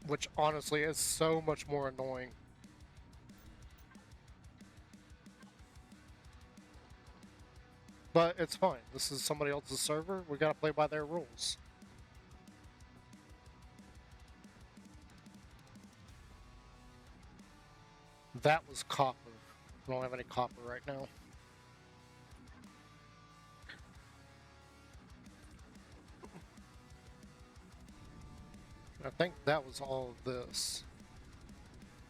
which honestly is so much more annoying. But it's fine. This is somebody else's server. We gotta play by their rules. That was copper. I don't have any copper right now. I think that was all of this.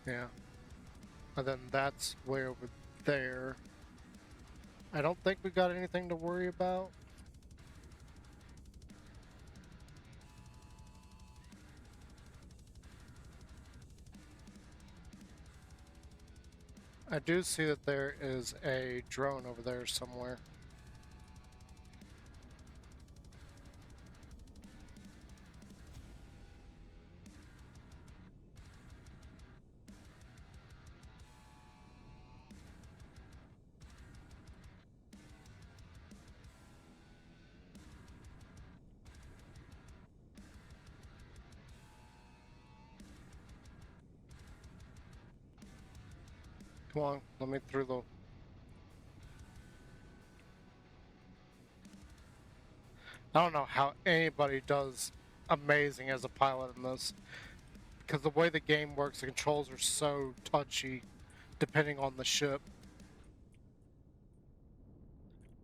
Yeah. And then that's way over there. I don't think we got anything to worry about. I do see that there is a drone over there somewhere. Come on, let me through the... I don't know how anybody does amazing as a pilot in this, because the way the game works, the controls are so touchy, depending on the ship.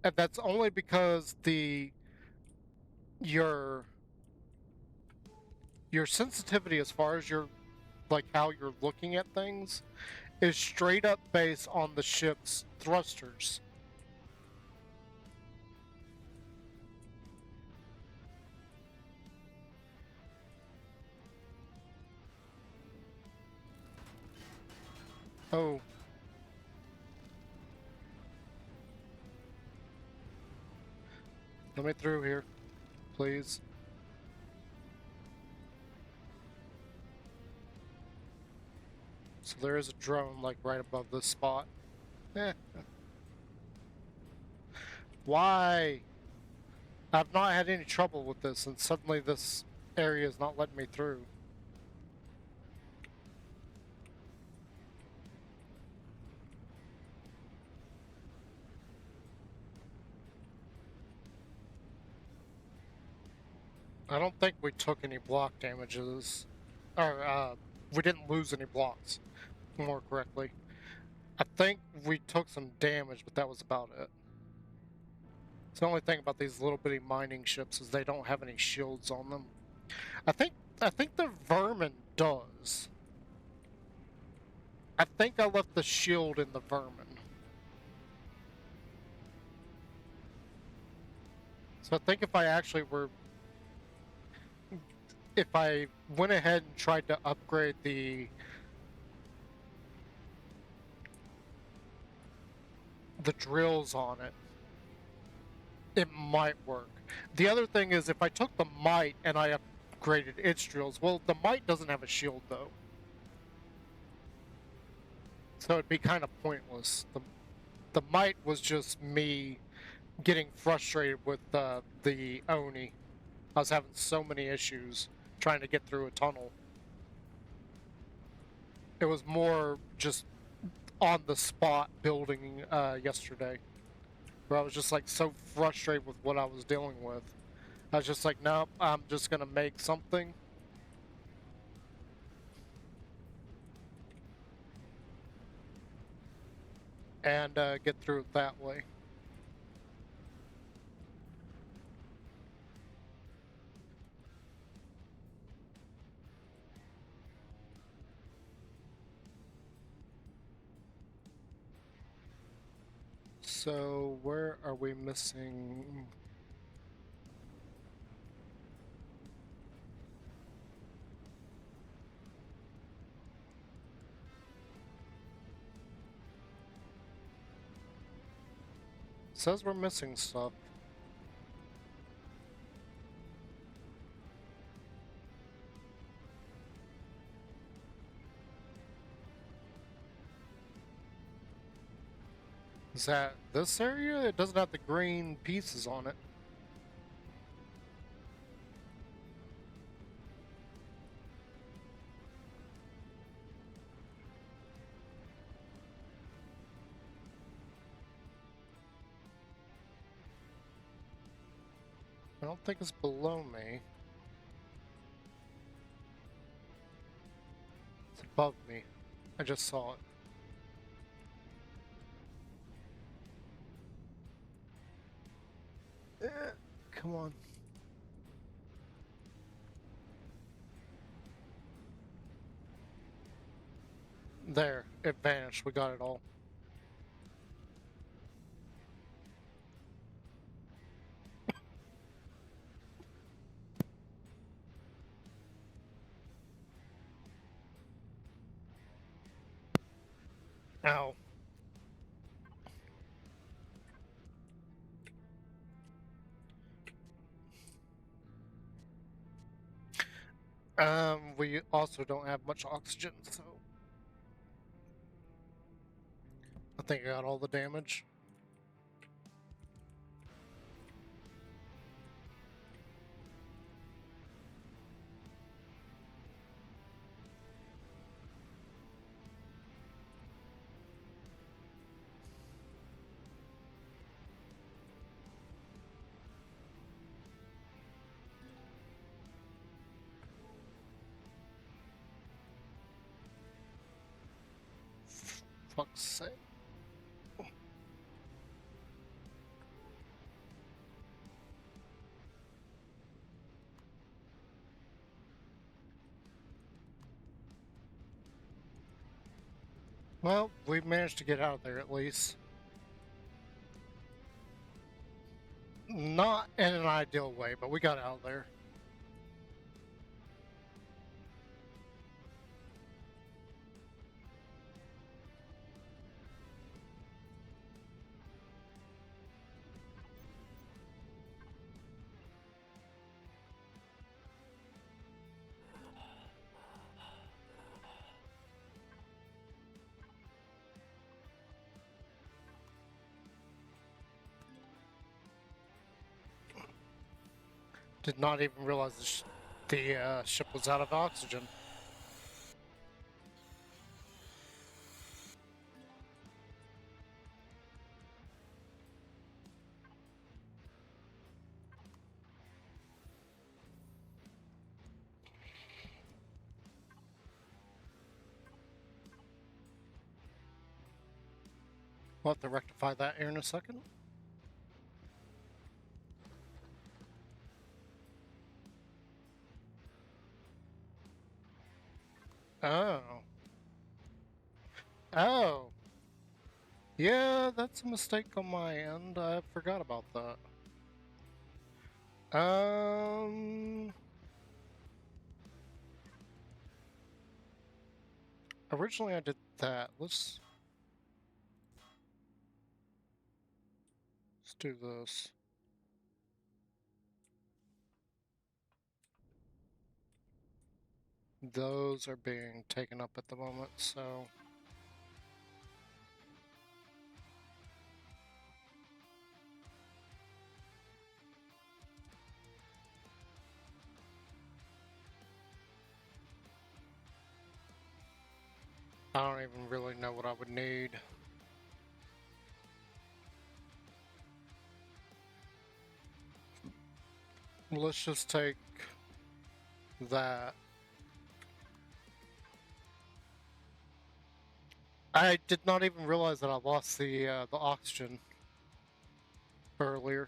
And that's only because your your sensitivity as far as your like how you're looking at things is straight up based on the ship's thrusters. Oh, let me through here, please. So there is a drone like right above this spot. Eh, why? I've not had any trouble with this, and suddenly this area is not letting me through. I don't think we took any block damages, or we didn't lose any blocks, more correctly. I think we took some damage, but that was about it. It's the only thing about these little bitty mining ships is they don't have any shields on them. I think I think the vermin does. I think I left the shield in the vermin. So I think if I went ahead and tried to upgrade the drills on it, it might work. The other thing is if I took the might and I upgraded its drills, well, the might doesn't have a shield though. So it'd be kind of pointless. The might was just me getting frustrated with the Oni. I was having so many issues trying to get through a tunnel. It was more just on the spot building yesterday, where I was just like so frustrated with what I was dealing with. I was just like, nope, I'm just gonna make something and get through it that way. So where are we missing? It says we're missing stuff. Is that this area? It doesn't have the green pieces on it. I don't think it's below me. It's above me. I just saw it. Come on. There, it vanished. We got it all. Ow. We also don't have much oxygen, so I think I got all the damage. Fuck's sake. Well, we managed to get out of there at least. Not in an ideal way, but we got out of there. Did not even realize the ship was out of oxygen. We'll have to rectify that here in a second. Oh. Oh. Yeah, that's a mistake on my end. I forgot about that. Originally I did that. Let's do this. Those are being taken up at the moment, so... I don't even really know what I would need. Let's just take that. I did not even realize that I lost the oxygen earlier.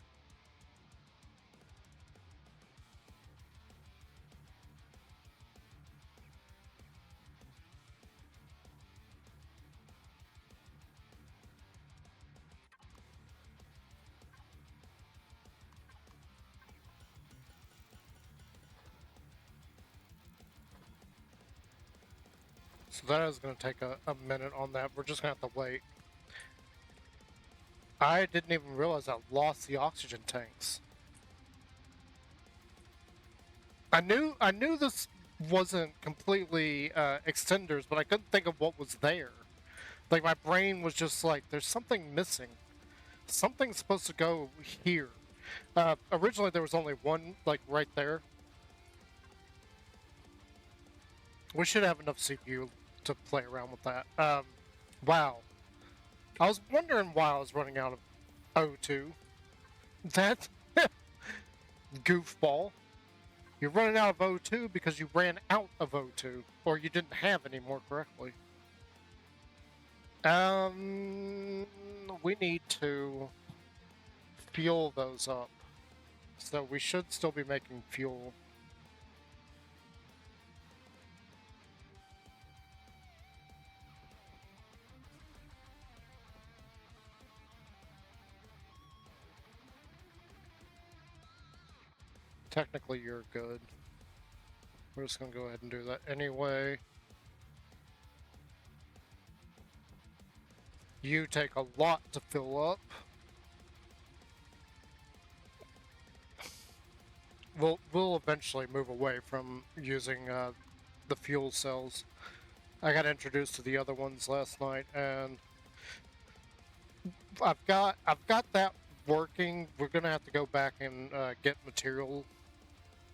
So that is going to take a minute on that. We're just going to have to wait. I didn't even realize I lost the oxygen tanks. I knew this wasn't completely extenders, but I couldn't think of what was there. Like my brain was just like, there's something missing. Something's supposed to go here. Originally there was only one, like right there. We should have enough CPU to play around with that. Wow. I was wondering why I was running out of O2. That goofball. You're running out of O2 because you ran out of O2, or you didn't have any more correctly. We need to fuel those up. So we should still be making fuel. Technically, you're good. We're just gonna go ahead and do that anyway. You take a lot to fill up. we'll eventually move away from using the fuel cells. I got introduced to the other ones last night, and I've got that working. We're gonna have to go back and get material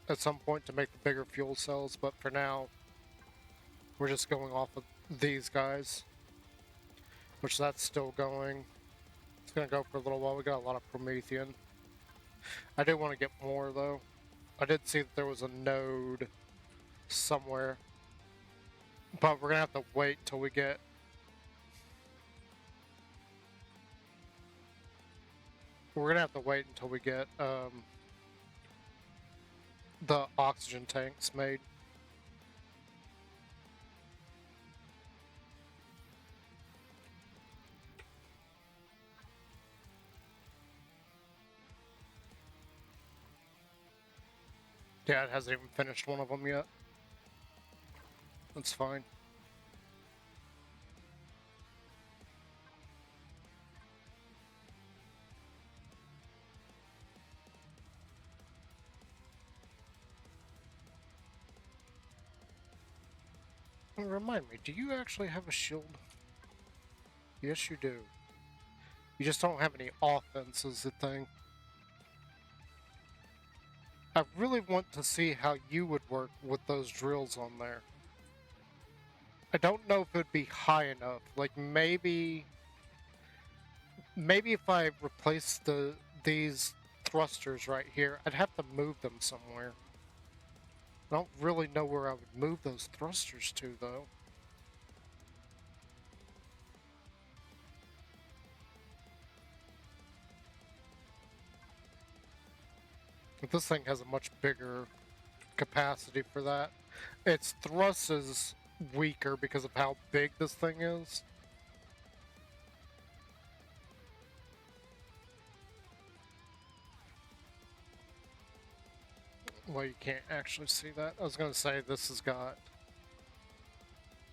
at some point to make the bigger fuel cells, but for now, we're just going off of these guys, which that's still going. It's gonna go for a little while. We got a lot of Promethean. I do want to get more though. I did see that there was a node somewhere, but we're gonna have to wait till we get. We're gonna have to wait until we get the oxygen tanks made. Yeah, it hasn't even finished one of them yet. That's fine. Remind me, do you actually have a shield? Yes, you do. You just don't have any offense, is the thing. I really want to see how you would work with those drills on there. I don't know if it'd be high enough. Like maybe if I replace these thrusters right here, I'd have to move them somewhere. I don't really know where I would move those thrusters to though. But this thing has a much bigger capacity for that. Its thrust is weaker because of how big this thing is. Well, you can't actually see that. I was gonna say this has got.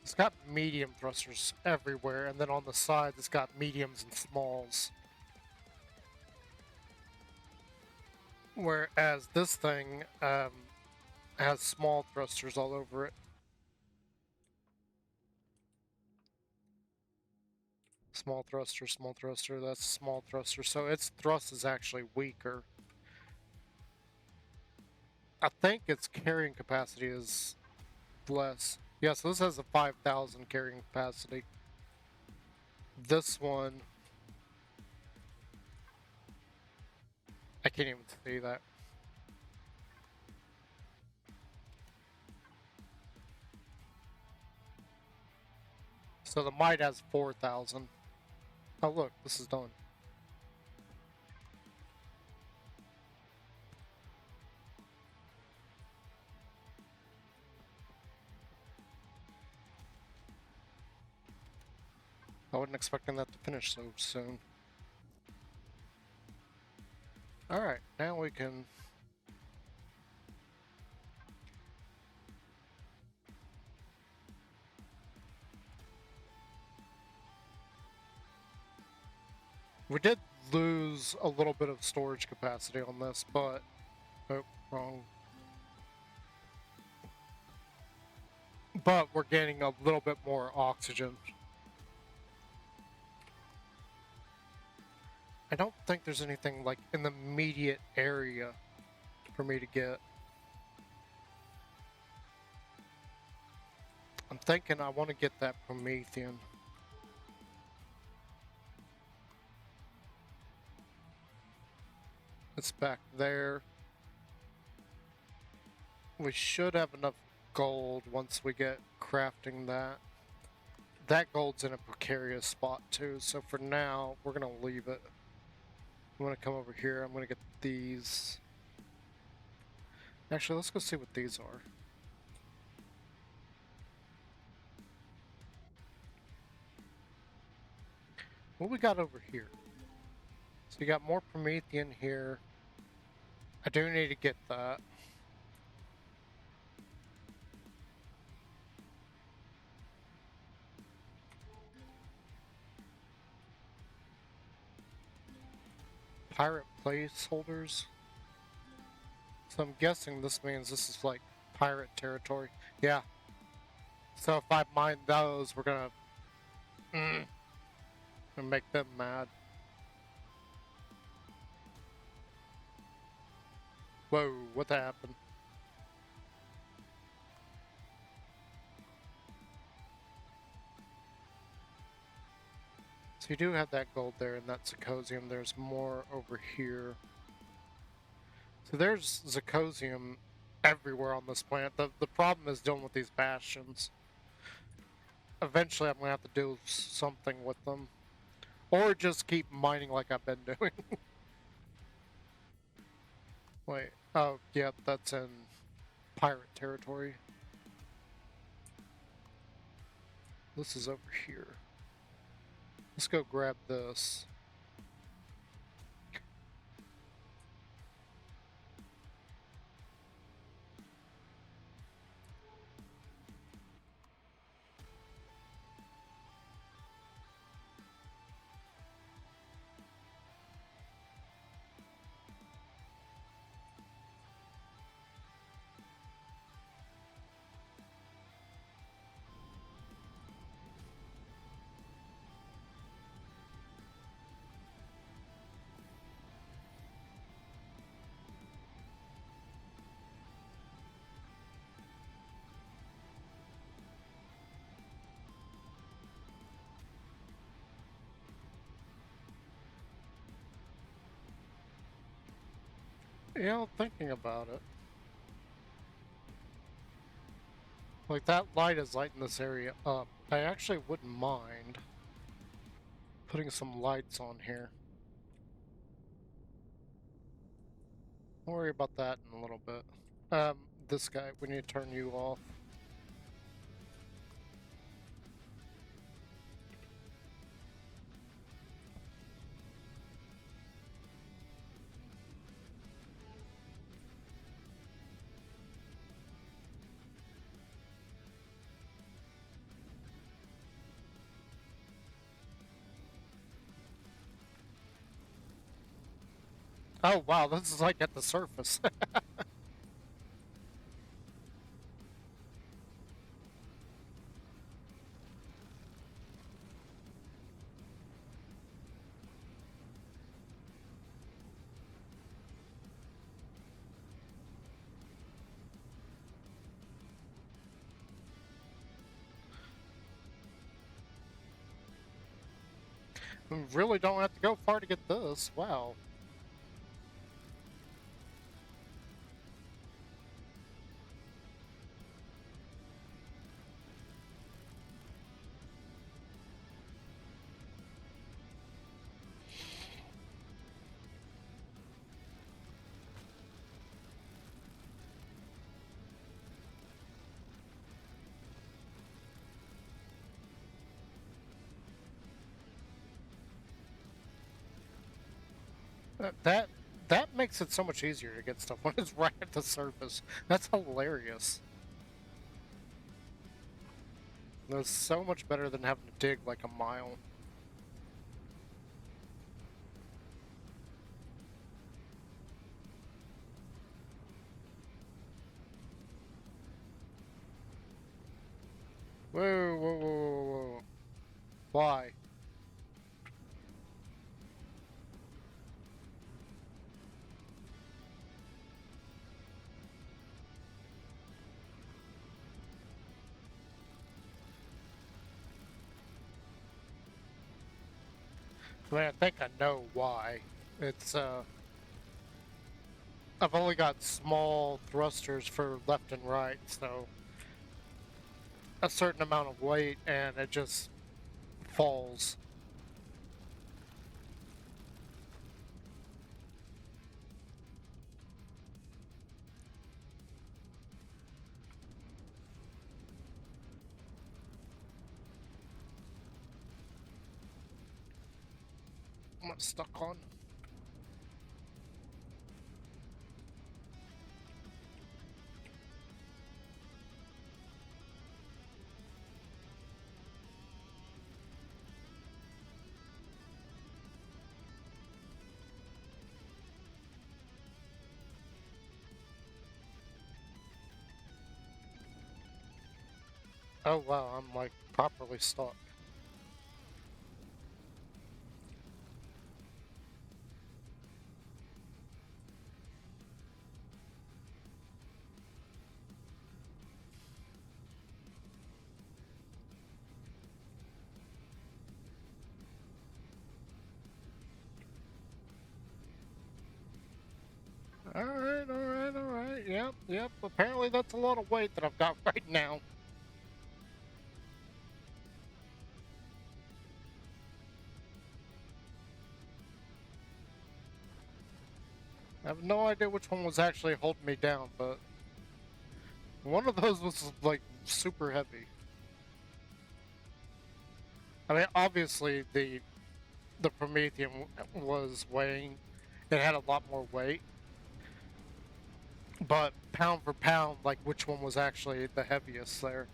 It's got medium thrusters everywhere, and then on the sides it's got mediums and smalls. Whereas this thing has small thrusters all over it. Small thruster, that's small thruster. So its thrust is actually weaker. I think its carrying capacity is less. Yeah, so this has a 5,000 carrying capacity. This one, I can't even see that. So the Might has 4,000. Oh look, this is done. I wasn't expecting that to finish so soon. Alright, now we can... We did lose a little bit of storage capacity on this, but... Oh, wrong. But we're gaining a little bit more oxygen. I don't think there's anything like in the immediate area for me to get. I'm thinking I want to get that Promethean. It's back there. We should have enough gold once we get crafting that. That gold's in a precarious spot too, so for now, we're gonna leave it. I'm gonna come over here, I'm gonna get these. Actually, let's go see what these are. What we got over here? So you got more Promethean here. I do need to get that. Pirate placeholders. So I'm guessing this means this is like pirate territory. Yeah. So if I mine those, we're gonna make them mad. Whoa, what happened? So you do have that gold there and that zirconium. There's more over here. So there's zirconium everywhere on this planet. The problem is dealing with these bastions. Eventually I'm gonna have to do something with them. Or just keep mining like I've been doing. Wait. Oh, yeah, that's in pirate territory. This is over here. Let's go grab this. You know, thinking about it. Like, that light is lighting this area up. I actually wouldn't mind putting some lights on here. Don't worry about that in a little bit. This guy, we need to turn you off. Oh wow, this is like at the surface. We really don't have to go far to get this. Wow. That that makes it so much easier to get stuff when it's right at the surface. That's hilarious. That's so much better than having to dig like a mile. Whoa, whoa, whoa, whoa, whoa. Why? I mean, I think I know why. It's, I've only got small thrusters for left and right, so a certain amount of weight and it just falls. I'm stuck on. Oh wow, I'm like properly stuck. Alright, alright, alright. Yep, yep. Apparently that's a lot of weight that I've got right now. I have no idea which one was actually holding me down, but one of those was like super heavy. I mean, obviously the Promethean was weighing, it had a lot more weight, but pound for pound, like which one was actually the heaviest there?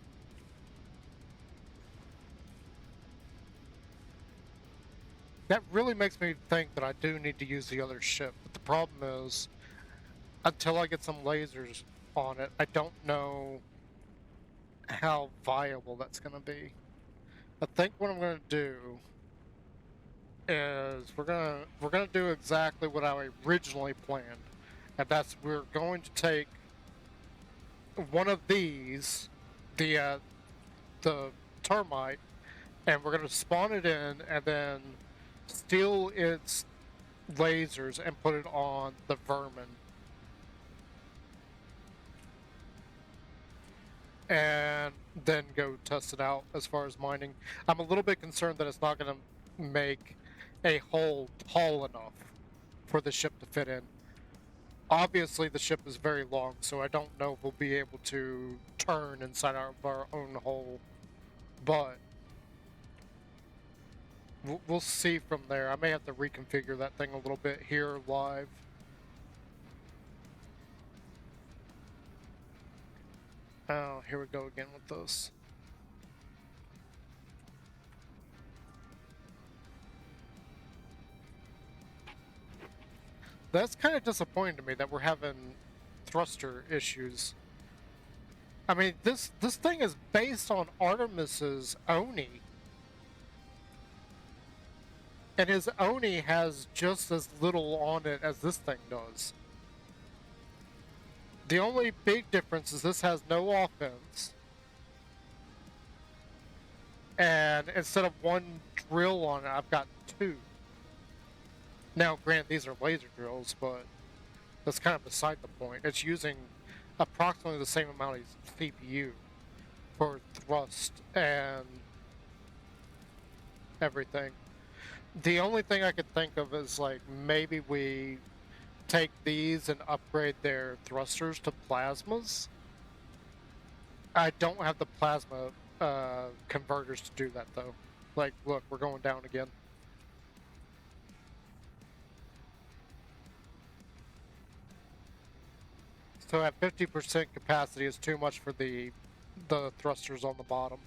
That really makes me think that I do need to use the other ship. But the problem is, until I get some lasers on it, I don't know how viable that's going to be. I think what I'm going to do is we're gonna do exactly what I originally planned, and that's we're going to take one of these, the termite, and we're gonna spawn it in, and then steal its lasers and put it on the vermin, and then go test it out as far as mining. I'm a little bit concerned that it's not gonna make a hole tall enough for the ship to fit in. Obviously, the ship is very long, so I don't know if we'll be able to turn inside of our own hole, but we'll see from there. I may have to reconfigure that thing a little bit here live. Oh, here we go again with this. That's kind of disappointing to me that we're having thruster issues. I mean, this thing is based on Artemis's Oni, and his Oni has just as little on it as this thing does. The only big difference is this has no offense, and instead of one drill on it, I've got two. Now, granted, these are laser drills, but that's kind of beside the point. It's using approximately the same amount of CPU for thrust and everything. The only thing I could think of is like maybe we take these and upgrade their thrusters to plasmas. I don't have the plasma converters to do that though. Like, look, we're going down again. So at 50% capacity is too much for the thrusters on the bottom.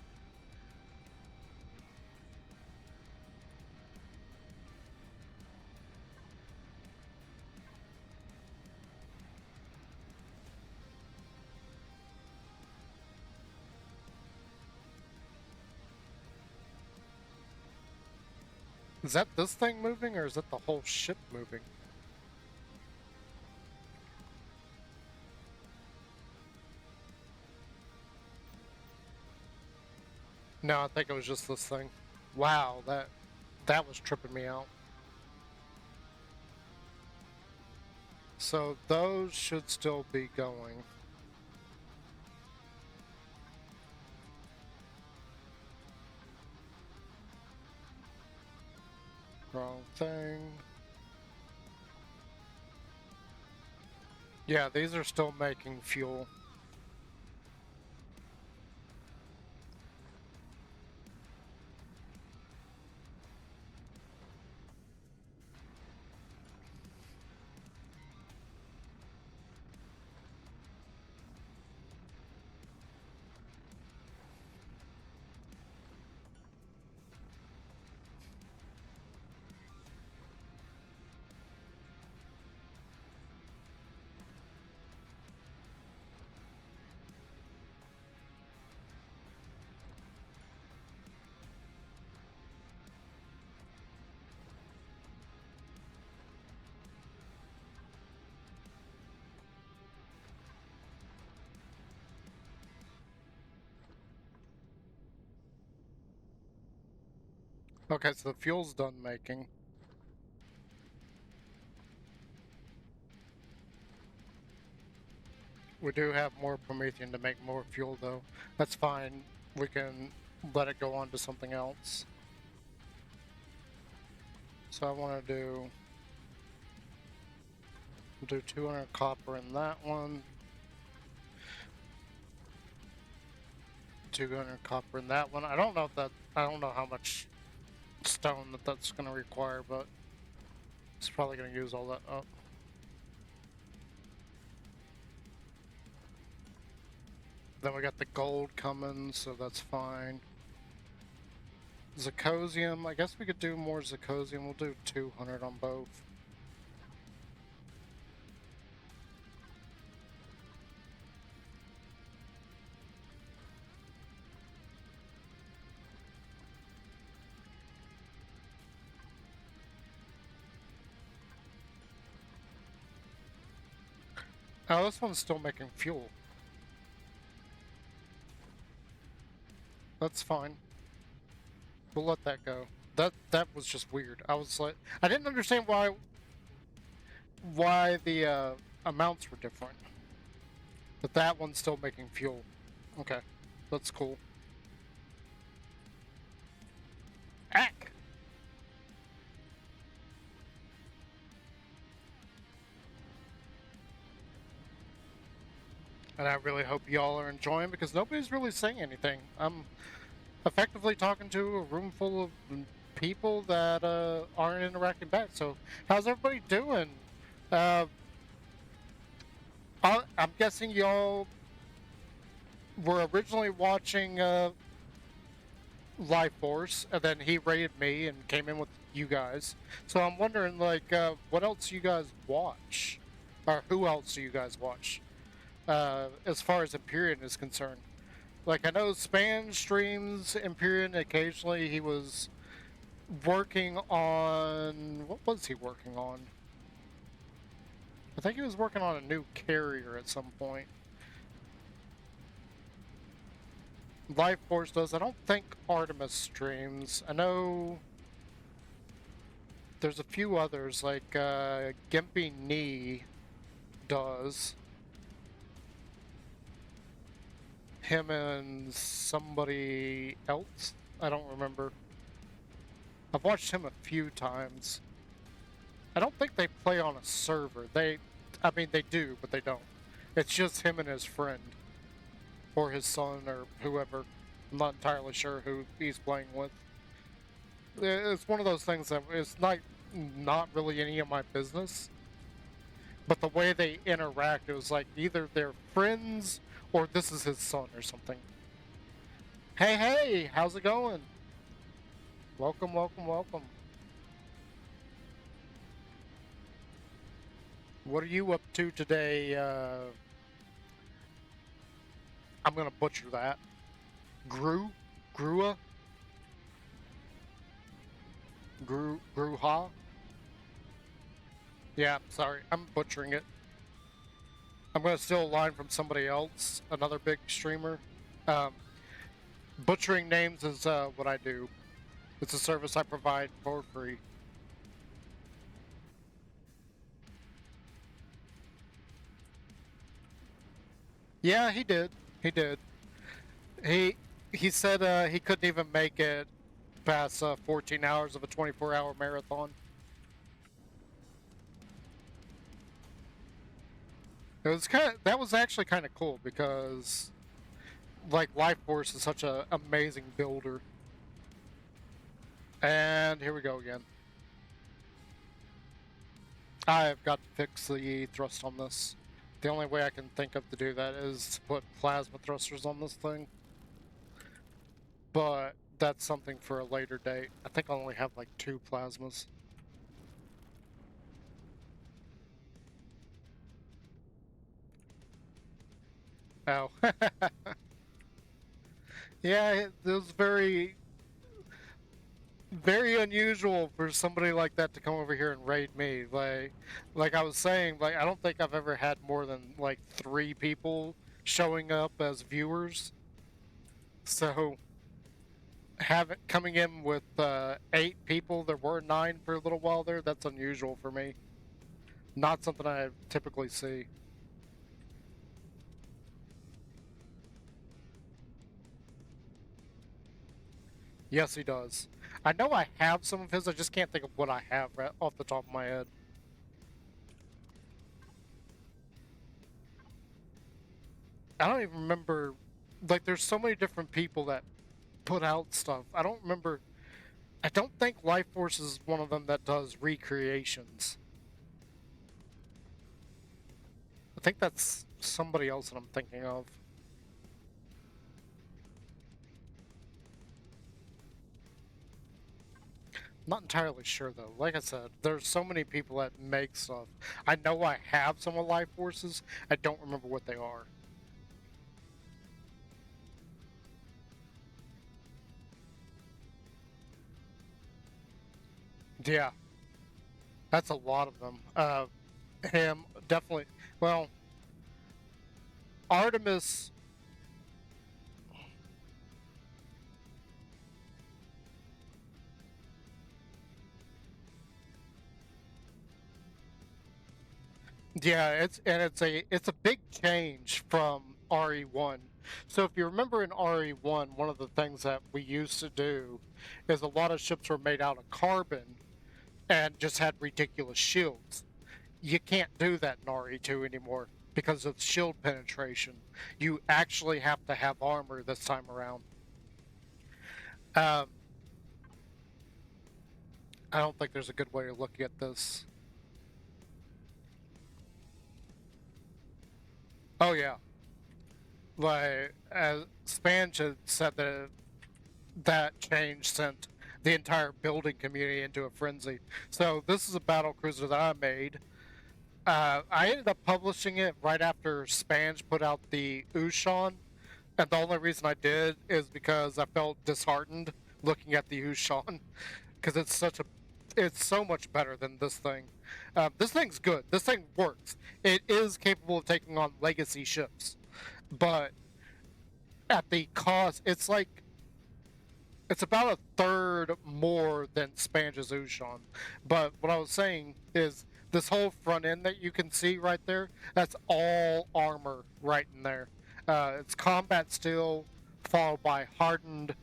Is that this thing moving, or is that the whole ship moving? No, I think it was just this thing. Wow, that was tripping me out. So those should still be going. Wrong thing. Yeah, these are still making fuel. Okay, so the fuel's done making. We do have more Promethean to make more fuel, though. That's fine. We can let it go on to something else. So I want to do 200 copper in that one, 200 copper in that one. I don't know if that, I don't know how much stone that's going to require, but it's probably going to use all that up. Then we got the gold coming, so that's fine. Zirconium, I guess we could do more zirconium. We'll do 200 on both. Oh, this one's still making fuel. That's fine. We'll let that go. That was just weird. I was like, I didn't understand why the amounts were different. But that one's still making fuel. Okay, that's cool. Ack! And I really hope y'all are enjoying because nobody's really saying anything. I'm effectively talking to a room full of people that aren't interacting back. So, how's everybody doing? Uh, I'm guessing y'all were originally watching Life Force, and then he raided me and came in with you guys. So I'm wondering, like, what else you guys watch, or who else do you guys watch, as far as Empyrion is concerned? Like, I know Spanj streams Empyrion occasionally. He was working on, what was he working on? I think he was working on a new carrier at some point. Life Force does. I don't think Artemis streams. I know there's a few others, like Gimpy Knee does. Him and somebody else? I don't remember. I've watched him a few times. I don't think they play on a server. I mean, they do, but they don't. It's just him and his friend. Or his son, or whoever. I'm not entirely sure who he's playing with. It's one of those things that it's not really any of my business. But the way they interact, it was like either they're friends or this is his son or something. Hey, hey, how's it going? Welcome, welcome, welcome. What are you up to today? I'm gonna butcher that. Grua? Gruha? Yeah, sorry, I'm butchering it. I'm gonna steal a line from somebody else, another big streamer. Um, Butchering names is what I do. It's a service I provide for free. Yeah, he did. He did. He he said he couldn't even make it past 14 hours of a 24-hour marathon. It was that was actually kind of cool because like Life Force is such an amazing builder. And here we go again. I've got to fix the thrust on this. The only way I can think of to do that is to put plasma thrusters on this thing. But that's something for a later date. I think I only have like 2 plasmas. Oh. Yeah, it was very unusual for somebody like that to come over here and raid me. Like I was saying, like I don't think I've ever had more than like 3 people showing up as viewers. So Having coming in with 8 people, there were 9 for a little while there. That's unusual for me. Not something I typically see. Yes, he does. I know I have some of his. I just can't think of what I have right off the top of my head. I don't even remember. Like, there's so many different people that put out stuff. I don't remember. I don't think Life Force is one of them that does recreations. I think that's somebody else that I'm thinking of. Not entirely sure though. Like I said, there's so many people that make stuff. I know I have some of Life Forces. I don't remember what they are. Yeah, that's a lot of them. Him definitely. Well, Artemis. Yeah, it's a big change from RE1. So if you remember in RE1, one of the things that we used to do is a lot of ships were made out of carbon and just had ridiculous shields. You can't do that in RE2 anymore because of shield penetration. You actually have to have armor this time around. Um, I don't think there's a good way to look at this. Oh yeah, like as Spanj had said that change sent the entire building community into a frenzy. So this is a battle cruiser that I made. I ended up publishing it right after Spanj put out the Ushan, and the only reason I did is because I felt disheartened looking at the Ushan because it's so much better than this thing. This thing's good. This thing works. It is capable of taking on legacy ships, but at the cost, it's about a third more than Spange's Ushan. But what I was saying is this whole front end that you can see right there, that's all armor right in there. It's combat steel, followed by hardened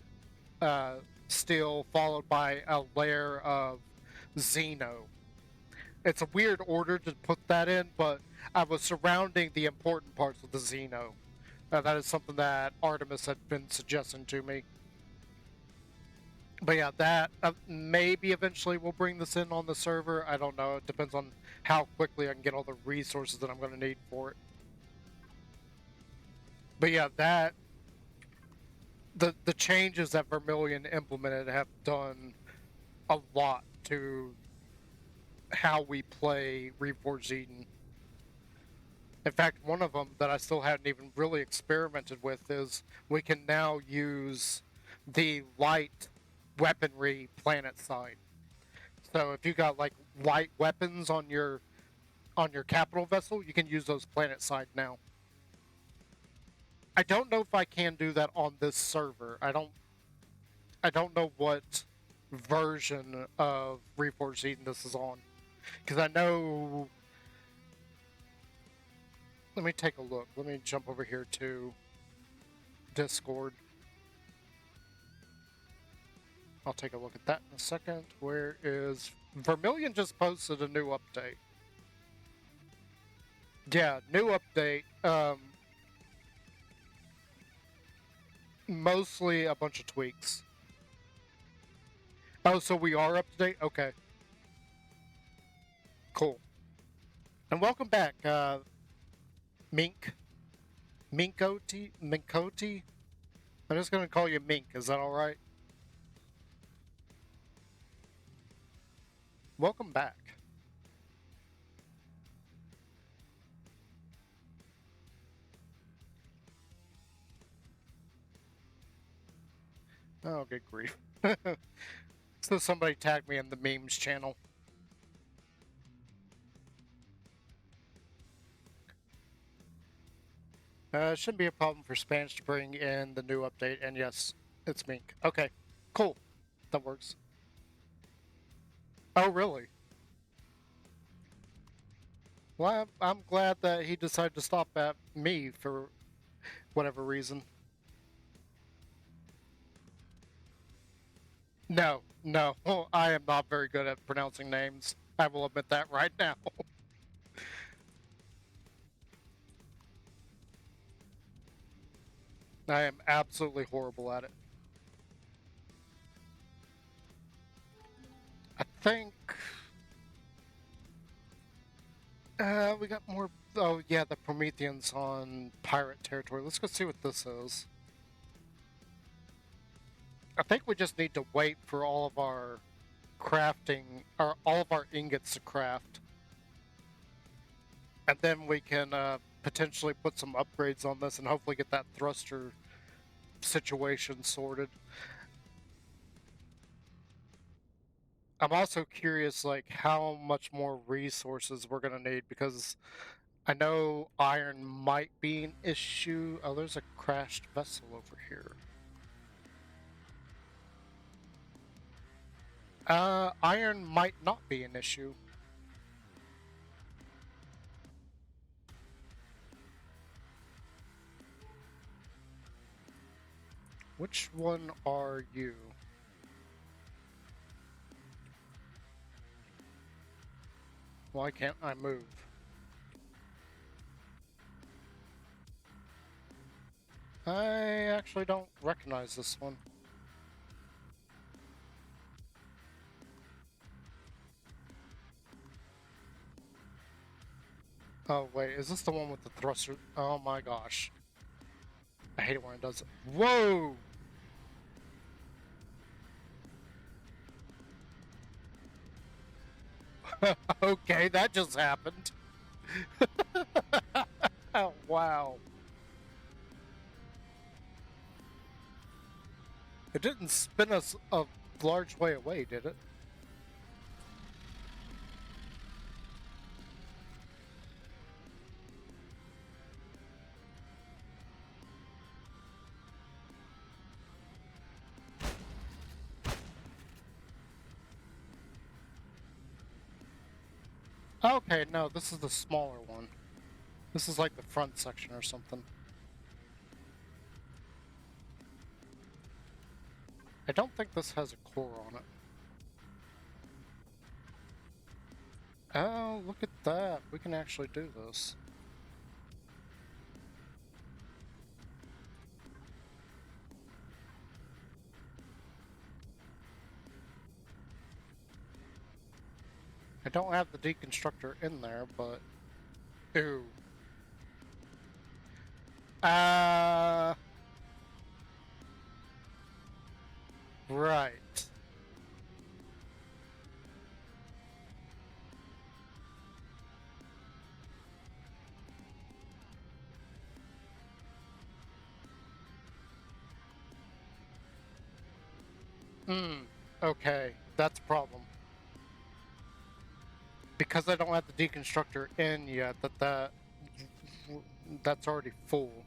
uh, steel, followed by a layer of Xeno. It's a weird order to put that in, but I was surrounding the important parts of the Xeno. That is something that Artemis had been suggesting to me. But yeah, that maybe eventually we'll bring this in on the server. I don't know. It depends on how quickly I can get all the resources that I'm going to need for it. But yeah, that the changes that Vermilion implemented have done a lot to how we play Reforged Eden. In fact, one of them that I still hadn't even really experimented with is we can now use the light weaponry planet side. So if you got like light weapons on your capital vessel, you can use those planet side now. I don't know if I can do that on this server. I don't know what version of Reforged Eden this is on. Because I know, let me take a look. Let me jump over here to Discord. I'll take a look at that in a second. Where is Vermilion just posted a new update? Yeah, new update. Mostly a bunch of tweaks. Oh, so we are up to date? Okay, cool. And welcome back, Mink. Minkoti? I'm just gonna call you Mink, is that alright? Welcome back. Oh, good grief. So somebody tagged me in the memes channel. Shouldn't be a problem for Spanish to bring in the new update, and yes, it's Mink. Okay, Cool. That works. Oh, really? Well, I'm glad that he decided to stop at me for whatever reason. No, no, I am not very good at pronouncing names. I will admit that right now. I am absolutely horrible at it. I think we got more. Oh yeah, the Prometheans on pirate territory. Let's go see what this is. I think we just need to wait for all of our crafting, or all of our ingots to craft, and then we can potentially put some upgrades on this and hopefully get that thruster situation sorted. I'm also curious, like, how much more resources we're gonna need, because I know iron might be an issue. Oh, there's a crashed vessel over here. Iron might not be an issue. Which one are you? Why can't I move? I actually don't recognize this one. Oh, wait, is this the one with the thruster? Oh my gosh. I hate it when it does it. Whoa! Okay, that just happened. Oh, wow. It didn't spin us a large way away, did it? Okay, no, this is the smaller one. This is like the front section or something. I don't think this has a core on it. Oh, look at that. We can actually do this. I don't have the deconstructor in there, but... Ooh. Right. Hmm. Okay, that's a problem. Because I don't have the deconstructor in yet, that's already full.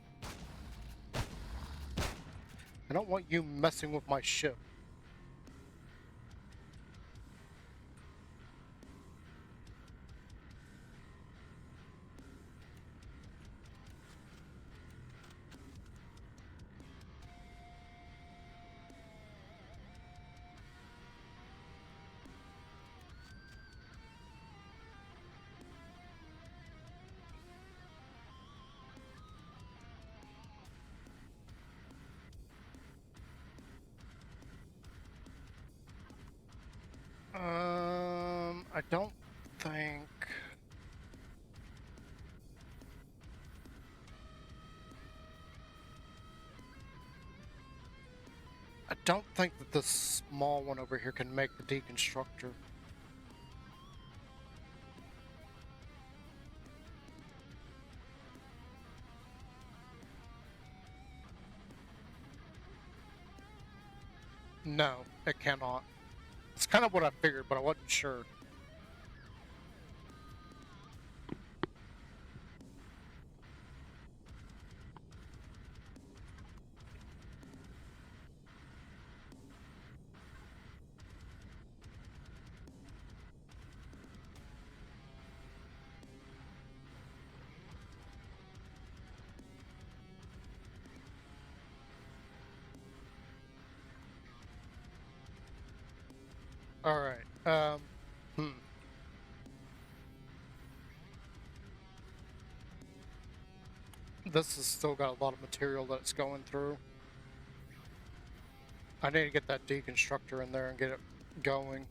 I don't want you messing with my ship. I don't think... I don't think that this small one over here can make the deconstructor. No, it cannot. It's kind of what I figured, but I wasn't sure. Alright, hmm. This has still got a lot of material that it's going through. I need to get that deconstructor in there and get it going.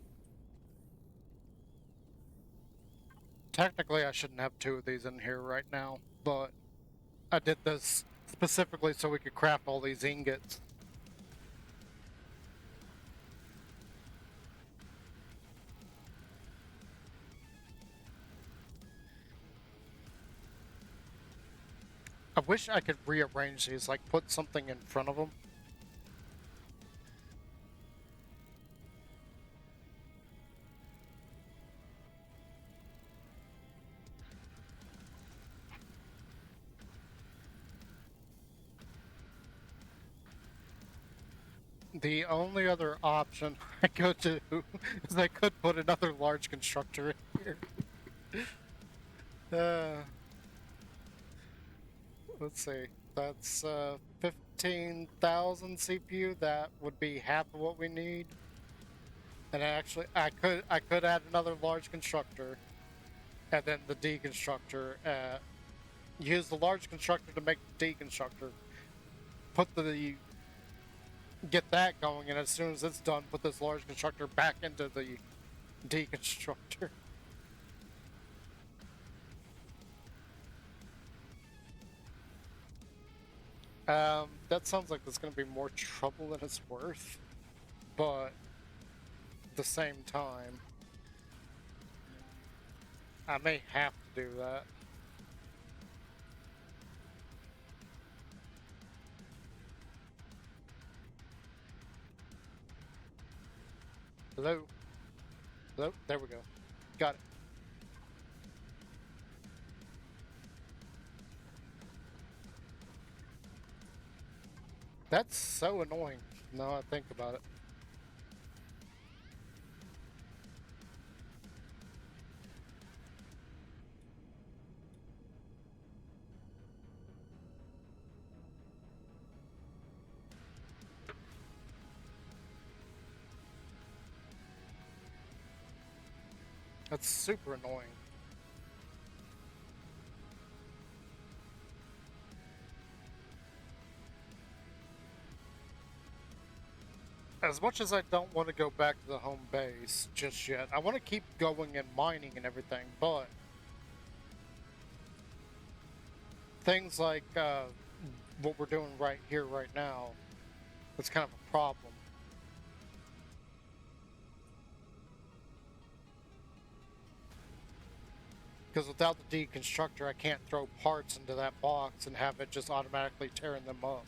Technically, I shouldn't have two of these in here right now, but I did this specifically so we could craft all these ingots. I wish I could rearrange these, like put something in front of them. The only other option I could do is I could put another large constructor in here. Let's see. That's 15,000 CPU. That would be half of what we need. And actually, I could add another large constructor, and then the deconstructor. Use the large constructor to make the deconstructor. Put the get that going, and as soon as it's done, put this large constructor back into the deconstructor. That sounds like there's going to be more trouble than it's worth, but at the same time, I may have to do that. Hello? Hello? There we go. Got it. That's so annoying, now I think about it. That's super annoying. As much as I don't want to go back to the home base just yet, I want to keep going and mining and everything, but things like what we're doing right here, right now, it's kind of a problem. Because without the deconstructor, I can't throw parts into that box and have it just automatically tearing them up.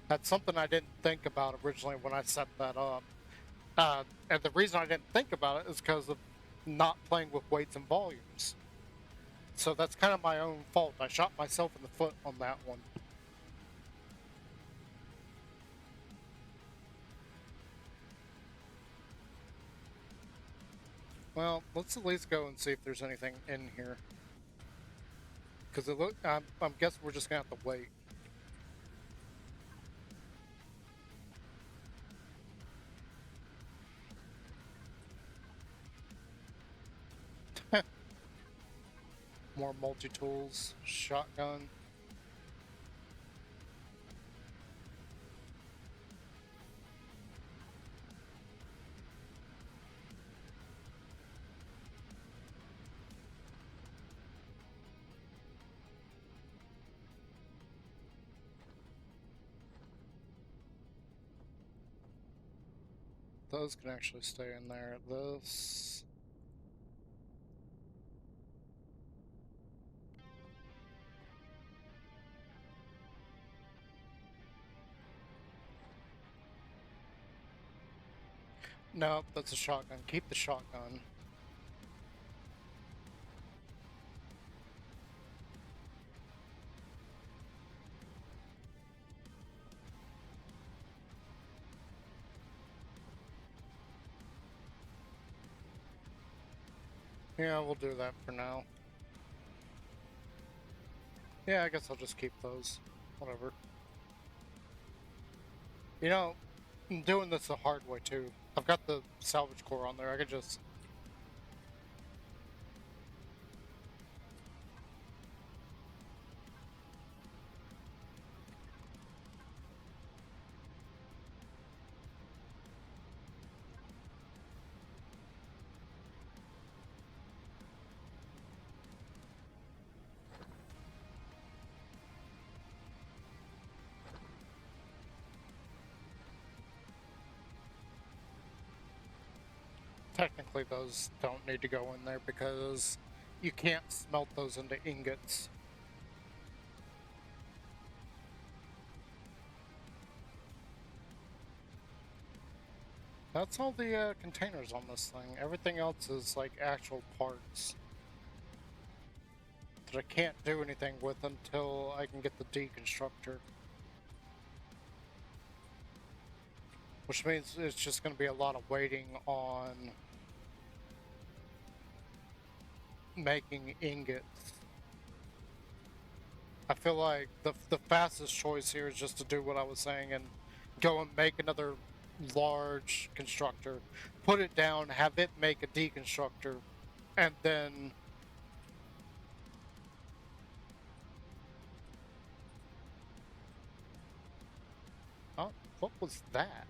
That's something I didn't think about originally when I set that up. And the reason I didn't think about it is because of not playing with weights and volumes. So that's kind of my own fault. I shot myself in the foot on that one. Well, let's at least go and see if there's anything in here. Because I'm guessing we're just gonna have to wait. More multi-tools, shotgun. Those can actually stay in there. This... No, that's a shotgun. Keep the shotgun. Yeah, we'll do that for now. Yeah, I guess I'll just keep those. Whatever. You know, I'm doing this the hard way too. I've got the salvage core on there. I could just... Technically, those don't need to go in there because you can't smelt those into ingots. That's all the containers on this thing. Everything else is like actual parts that I can't do anything with until I can get the deconstructor. Which means it's just going to be a lot of waiting on making ingots. I feel like the fastest choice here is just to do what I was saying and go and make another large constructor, put it down, have it make a deconstructor, and then... Oh, what was that?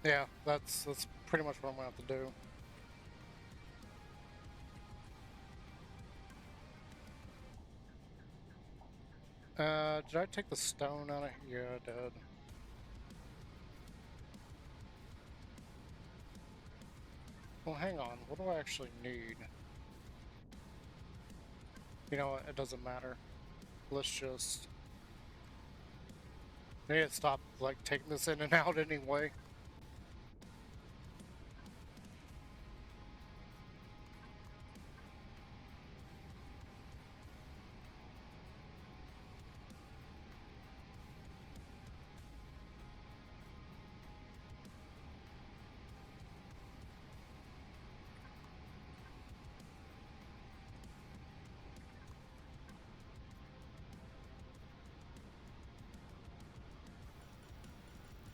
Yeah, that's pretty much what I'm gonna have to do. Did I take the stone out of here? Yeah, I did. Well, hang on. What do I actually need? You know what? It doesn't matter. Let's just... I need to stop, like, taking this in and out anyway.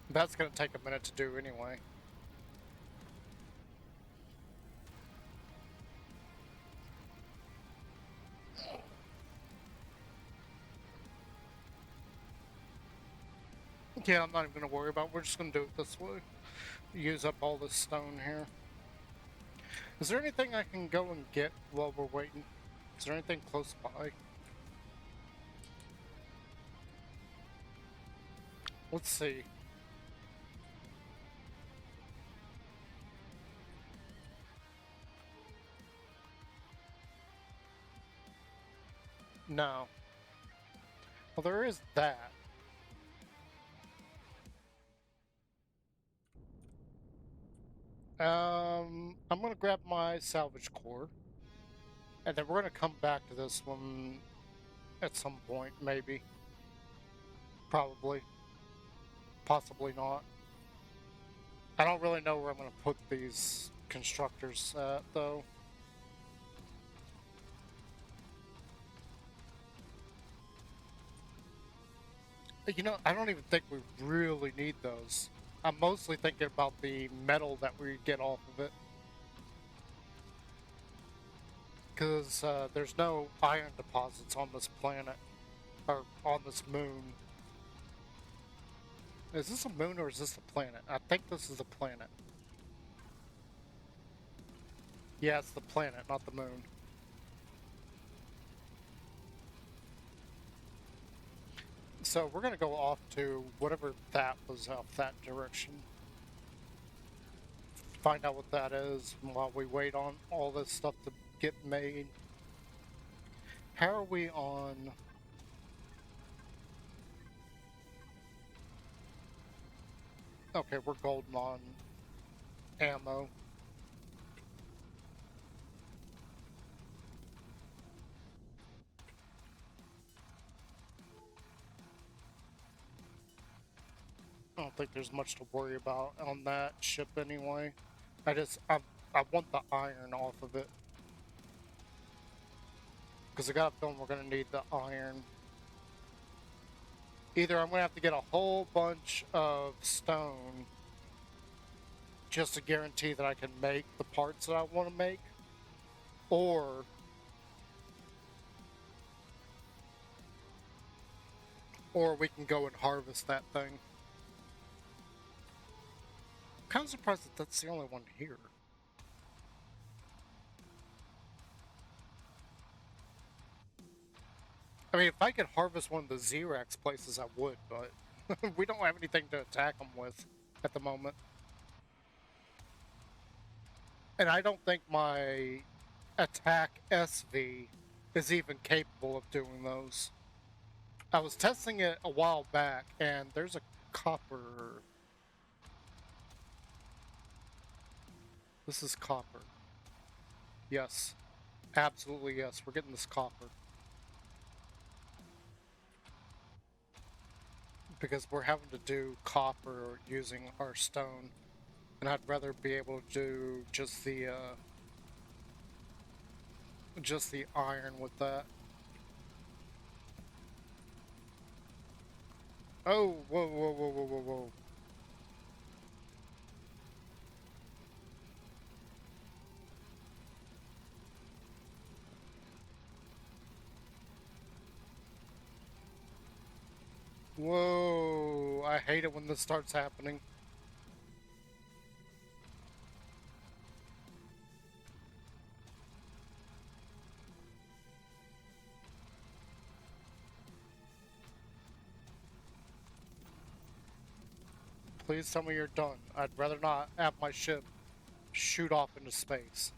That's gonna take a minute to do anyway. Yeah, I'm not even gonna worry about it. We're just gonna do it this way. Use up all this stone here. Is there anything I can go and get while we're waiting? Is there anything close by? Let's see. No. Well, there is that. I'm gonna grab my salvage core. And then we're gonna come back to this one at some point, maybe. Probably. Possibly not. I don't really know where I'm gonna put these constructors at, though. You know, I don't even think we really need those. I'm mostly thinking about the metal that we get off of it. Because there's no iron deposits on this planet. Or on this moon. Is this a moon or is this a planet? I think this is a planet. Yeah, it's the planet, not the moon. So we're gonna go off to whatever that was off that direction. Find out what that is while we wait on all this stuff to get made. How are we on? Okay, we're golden on ammo. Okay. don't think there's much to worry about on that ship anyway. I want the iron off of it. Because I got a feeling we're going to need the iron. Either I'm going to have to get a whole bunch of stone just to guarantee that I can make the parts that I want to make, or we can go and harvest that thing. I'm kind of surprised that that's the only one here. I mean, if I could harvest one of the Xerax places, I would, but we don't have anything to attack them with at the moment. And I don't think my attack SV is even capable of doing those. I was testing it a while back, and there's a copper. This is copper. Yes. Absolutely yes. We're getting this copper. Because we're having to do copper using our stone. And I'd rather be able to do just the iron with that. Oh, whoa, whoa, whoa, whoa, whoa, whoa. Whoa, I hate it when this starts happening. Please tell me you're done. I'd rather not have my ship shoot off into space.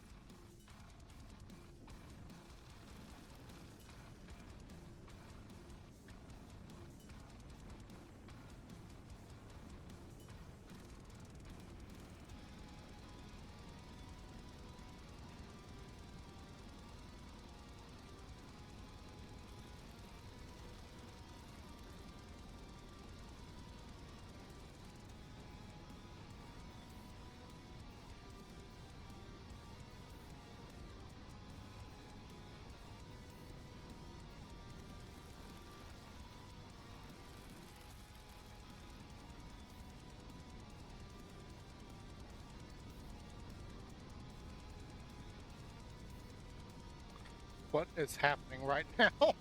What is happening right now?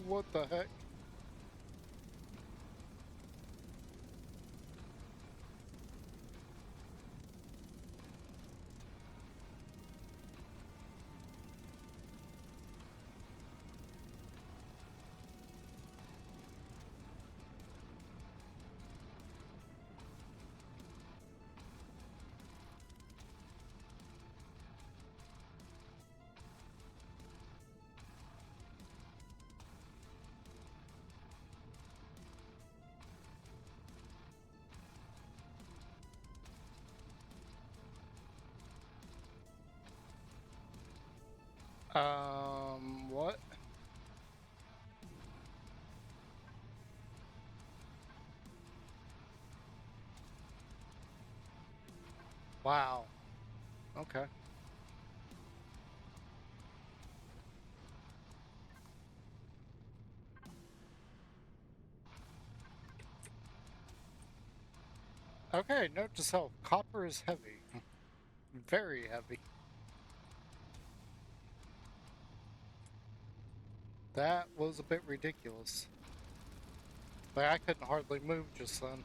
What the heck? What? Wow. Okay. Okay, note to self, copper is heavy. Very heavy. That was a bit ridiculous. Like, I couldn't hardly move just then.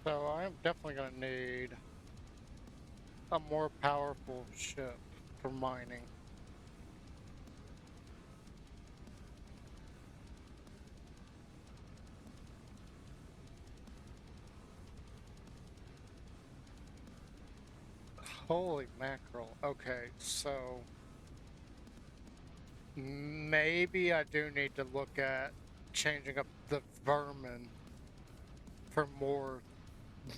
So I'm definitely gonna need a more powerful ship for mining. Holy mackerel. Okay, so maybe I do need to look at changing up the vermin for more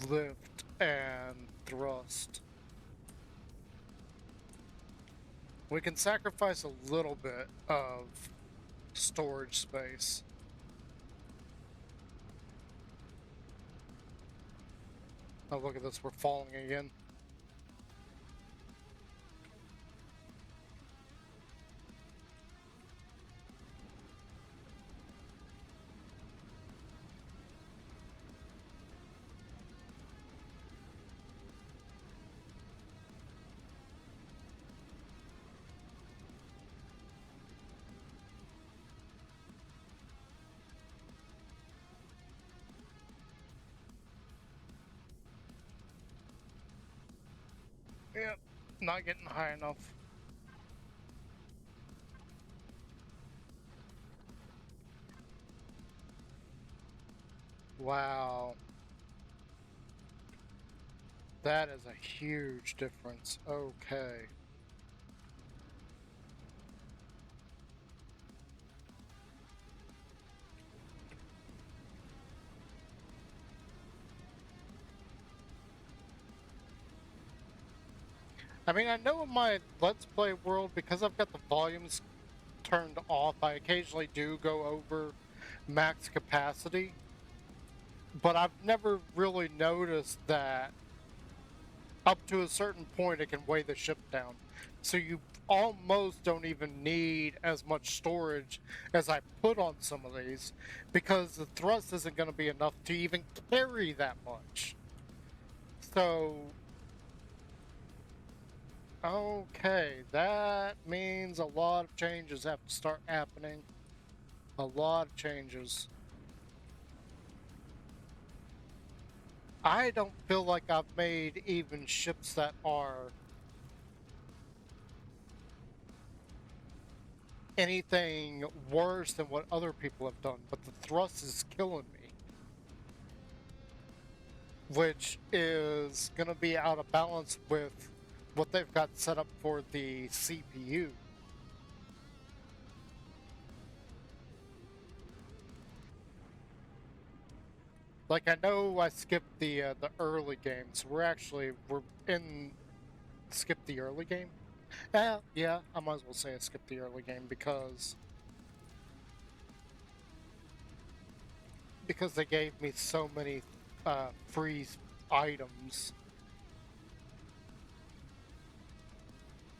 lift and thrust. We can sacrifice a little bit of storage space. Oh, look at this, we're falling again. Yep, not getting high enough. Wow. That is a huge difference. Okay. I mean, I know in my Let's Play world, because I've got the volumes turned off, I occasionally do go over max capacity, but I've never really noticed that up to a certain point it can weigh the ship down. So you almost don't even need as much storage as I put on some of these, because the thrust isn't going to be enough to even carry that much. So, okay, that means a lot of changes have to start happening. A lot of changes. I don't feel like I've made even ships that are anything worse than what other people have done, but the thrust is killing me, which is going to be out of balance with what they've got set up for the CPU. Like, I know I skipped the early game, so we're in skip the early game. Yeah, I might as well say I skipped the early game because they gave me so many free items.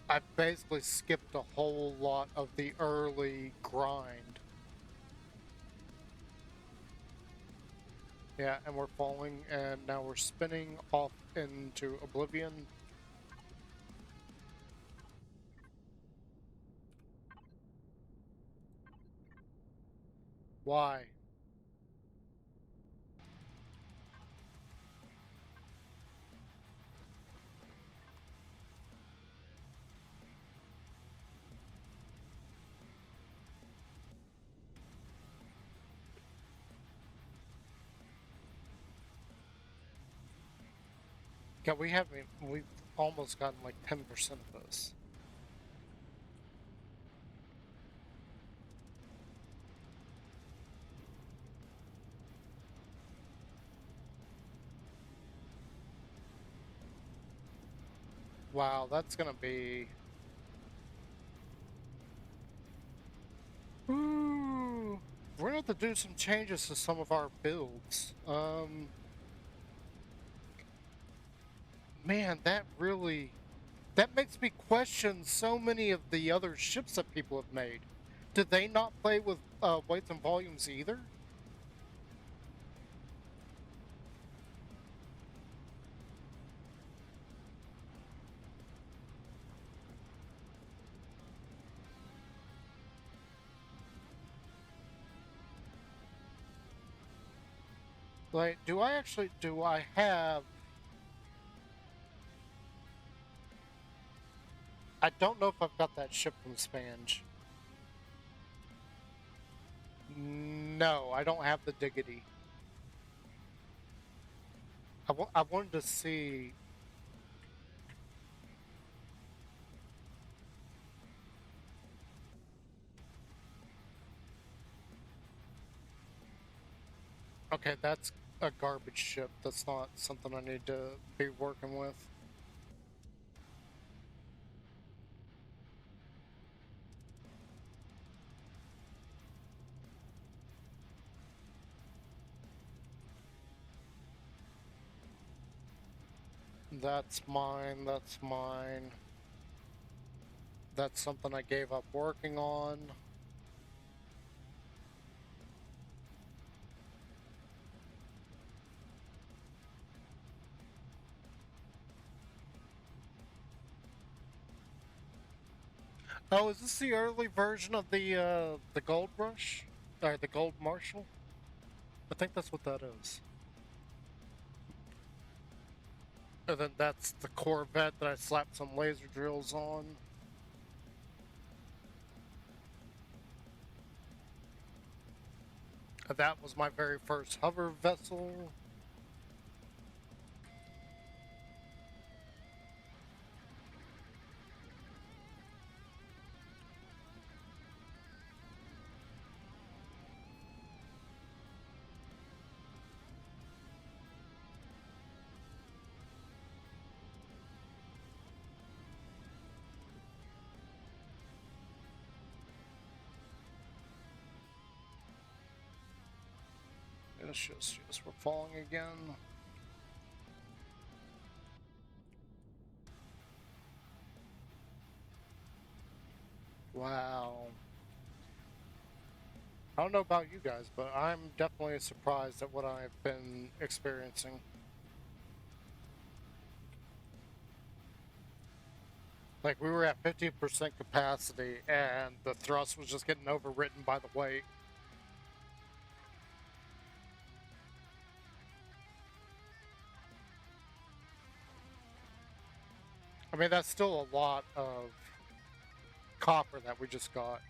I basically skipped a whole lot of the early grind. Yeah, and we're falling, and now we're spinning off into oblivion. Why? Yeah, we've almost gotten like 10% of this. Wow, that's gonna be... Ooh, we're gonna have to do some changes to some of our builds. Man, that makes me question so many of the other ships that people have made. Did they not play with weights and volumes either? Like, do I have... I don't know if I've got that ship from Spanj. No, I don't have the Diggity. I wanted to see... Okay, that's a garbage ship. That's not something I need to be working with. That's mine, that's mine. That's something I gave up working on. Oh, is this the early version of the Gold Rush? Or the Gold Marshal? I think that's what that is. And then that's the Corvette that I slapped some laser drills on. That was my very first hover vessel. Yes, we're falling again. Wow. I don't know about you guys, but I'm definitely surprised at what I've been experiencing. Like, we were at 50% capacity, and the thrust was just getting overwritten by the weight. I mean, that's still a lot of copper that we just got.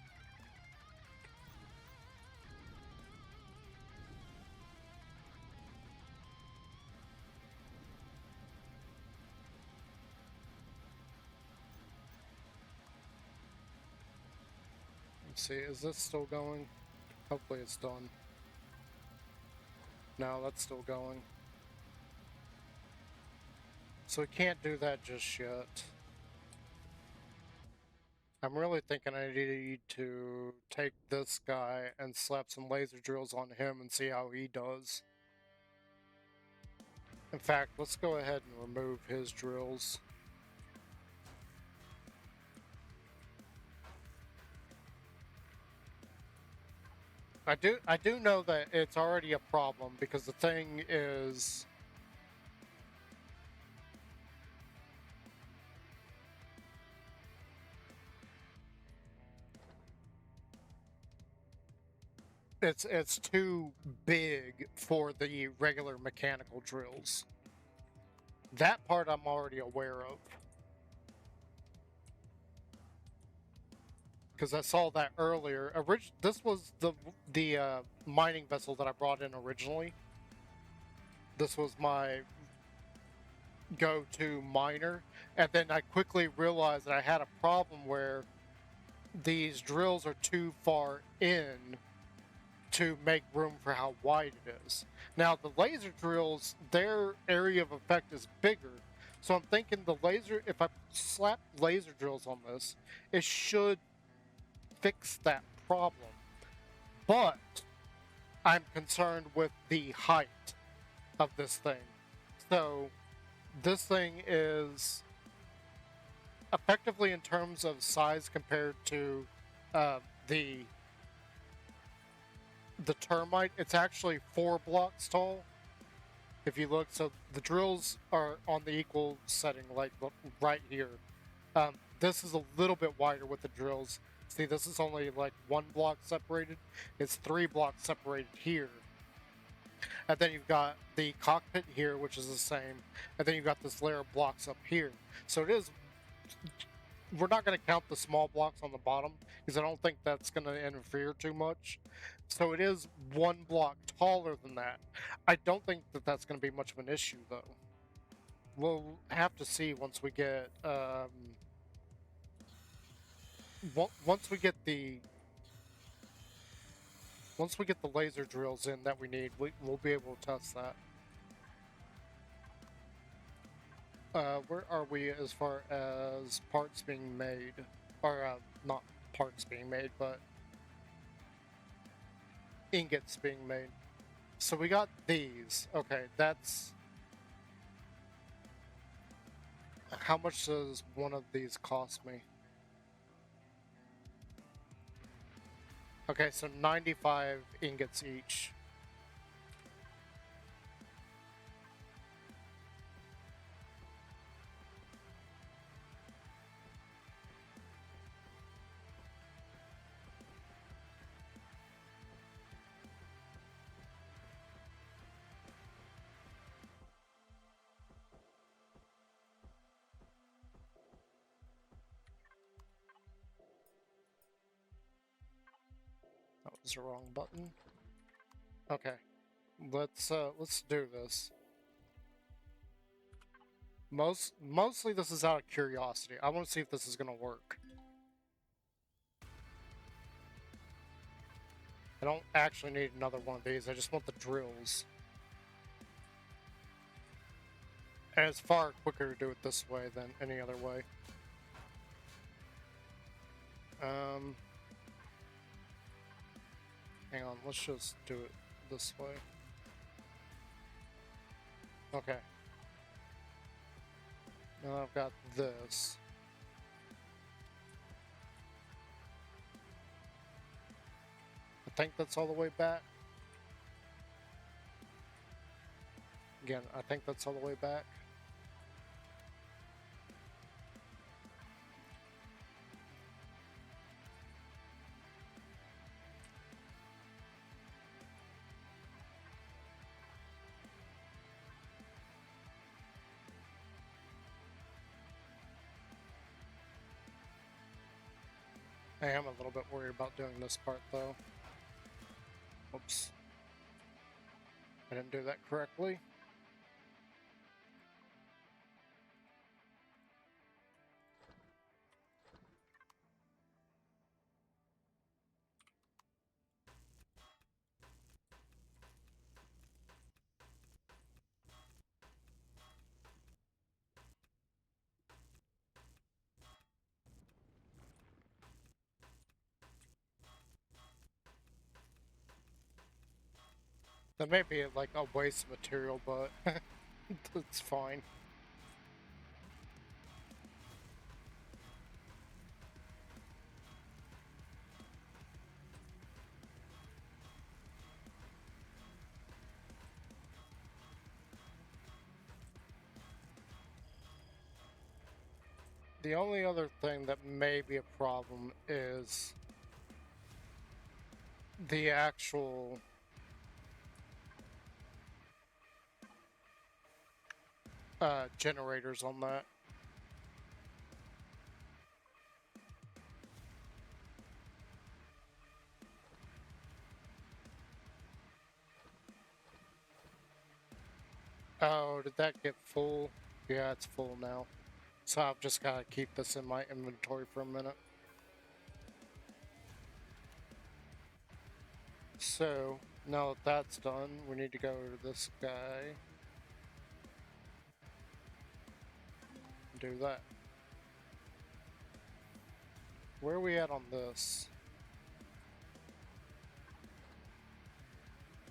Let's see, is this still going? Hopefully it's done. No, that's still going. So we can't do that just yet. I'm really thinking I need to take this guy and slap some laser drills on him and see how he does. In fact, let's go ahead and remove his drills. I do know that it's already a problem because the thing is it's too big for the regular mechanical drills. That part I'm already aware of. Because I saw that earlier. This was the mining vessel that I brought in originally. This was my go-to miner, and then I quickly realized that I had a problem where these drills are too far in to make room for how wide it is. Now the laser drills, their area of effect is bigger, so I'm thinking if I slap laser drills on this, it should fix that problem. But I'm concerned with the height of this thing. So this thing is effectively in terms of size compared to uh, the termite, it's actually 4 blocks tall. If you look, so the drills are on the equal setting, like right here. This is a little bit wider with the drills. See, this is only like 1 block separated. It's 3 blocks separated here. And then you've got the cockpit here, which is the same. And then you've got this layer of blocks up here. So it is. We're not going to count the small blocks on the bottom because I don't think that's going to interfere too much. So it is 1 block taller than that. I don't think that that's going to be much of an issue, though. We'll have to see once we get once we get the Once we get the laser drills in that we need, we'll be able to test that. Where are we as far as parts being made? Or, not parts being made, but ingots being made. So we got these. Okay, that's... How much does one of these cost me? Okay, so 95 ingots each. That was the wrong button. Okay, let's do this. Mostly this is out of curiosity. I want to see if this is gonna work. I don't actually need another one of these. I just want the drills. And it's far quicker to do it this way than any other way. Hang on, let's just do it this way. Okay. Now I've got this. I think that's all the way back. Again, I think that's all the way back. I am a little bit worried about doing this part though. Oops. I didn't do that correctly. That may be like a waste of material, but it's fine. The only other thing that may be a problem is the actual generators on that. Oh, did that get full? Yeah, it's full now. So I've just got to keep this in my inventory for a minute. So, now that that's done, we need to go to this guy. And do that. Where are we at on this?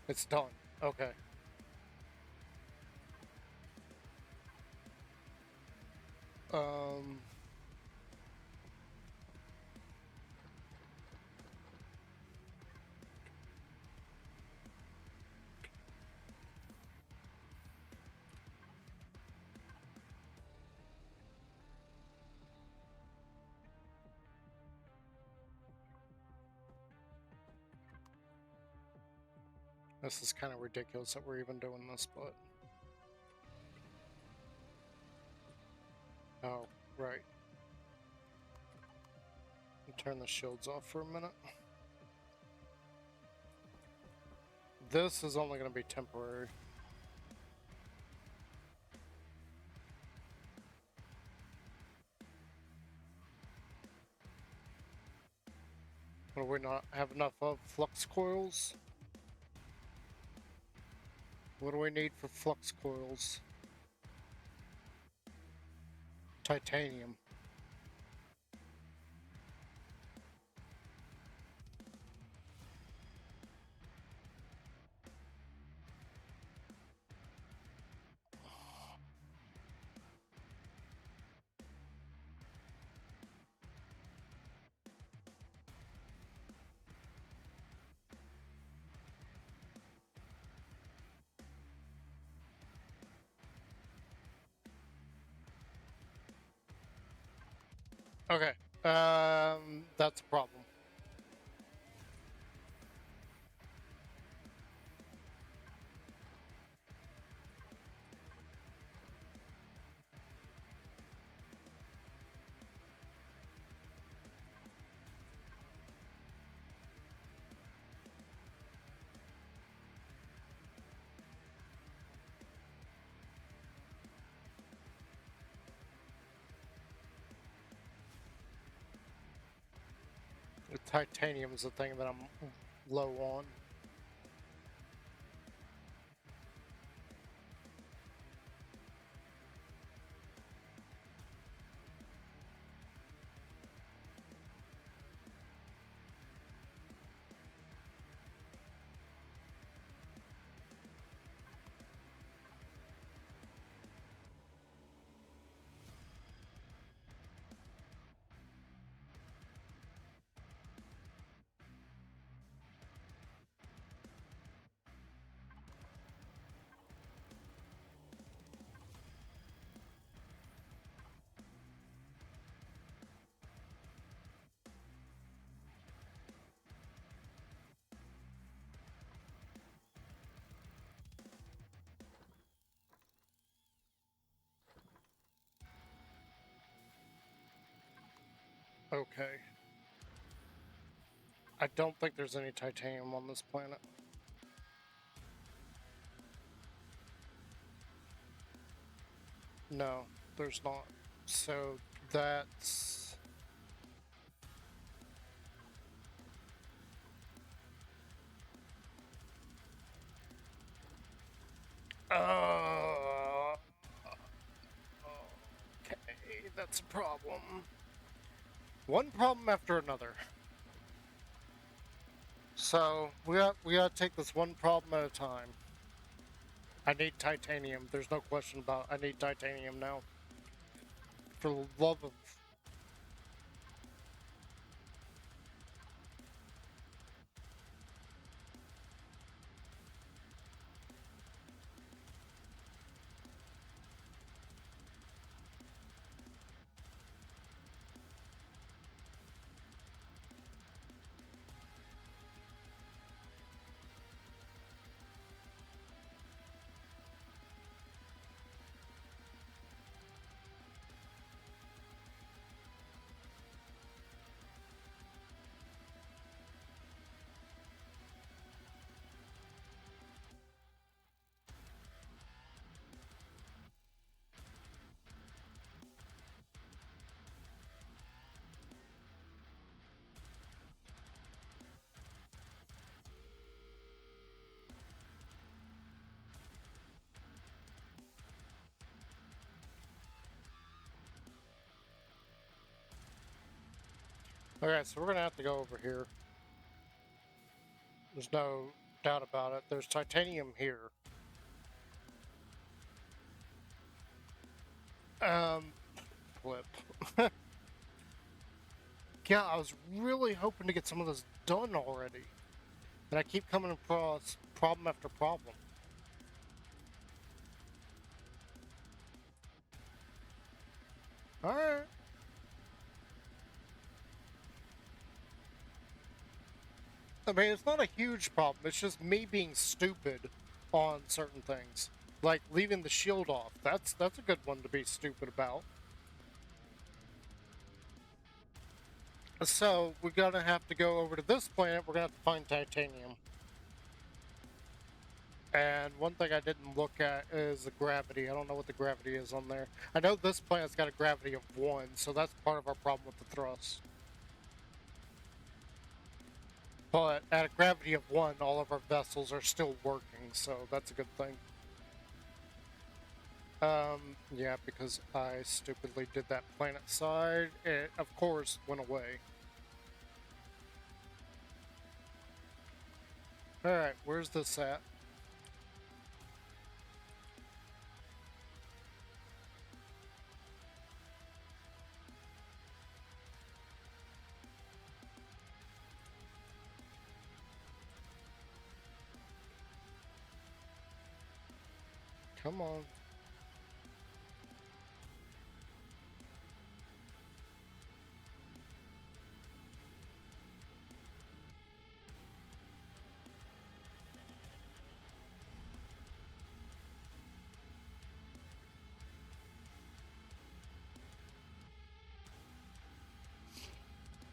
It's done. Okay. Um... This is kind of ridiculous that we're even doing this, but... Oh, right. Turn the shields off for a minute. This is only going to be temporary. Or do we not have enough of flux coils? What do we need for flux coils? Titanium. Okay. That's a problem. The titanium is the thing that I'm low on. Okay. I don't think there's any titanium on this planet. No, there's not. So that's... Uh, okay, that's a problem. One problem after another. So we gotta take this one problem at a time. I need titanium. There's no question about it. I need titanium now. For the love of... Okay, so we're gonna have to go over here. There's no doubt about it. There's titanium here. Um, flip. Yeah, I was really hoping to get some of this done already. And I keep coming across problem after problem. Alright. I mean, it's not a huge problem. It's just me being stupid on certain things. Like leaving the shield off. That's a good one to be stupid about. So we're gonna have to go over to this planet. We're gonna have to find titanium. And one thing I didn't look at is the gravity. I don't know what the gravity is on there. I know this planet's got a gravity of 1, so that's part of our problem with the thrust. But at a gravity of 1, all of our vessels are still working, so that's a good thing. Yeah, because I stupidly did that planet side. It, of course, went away. Alright, where's this at? Come on.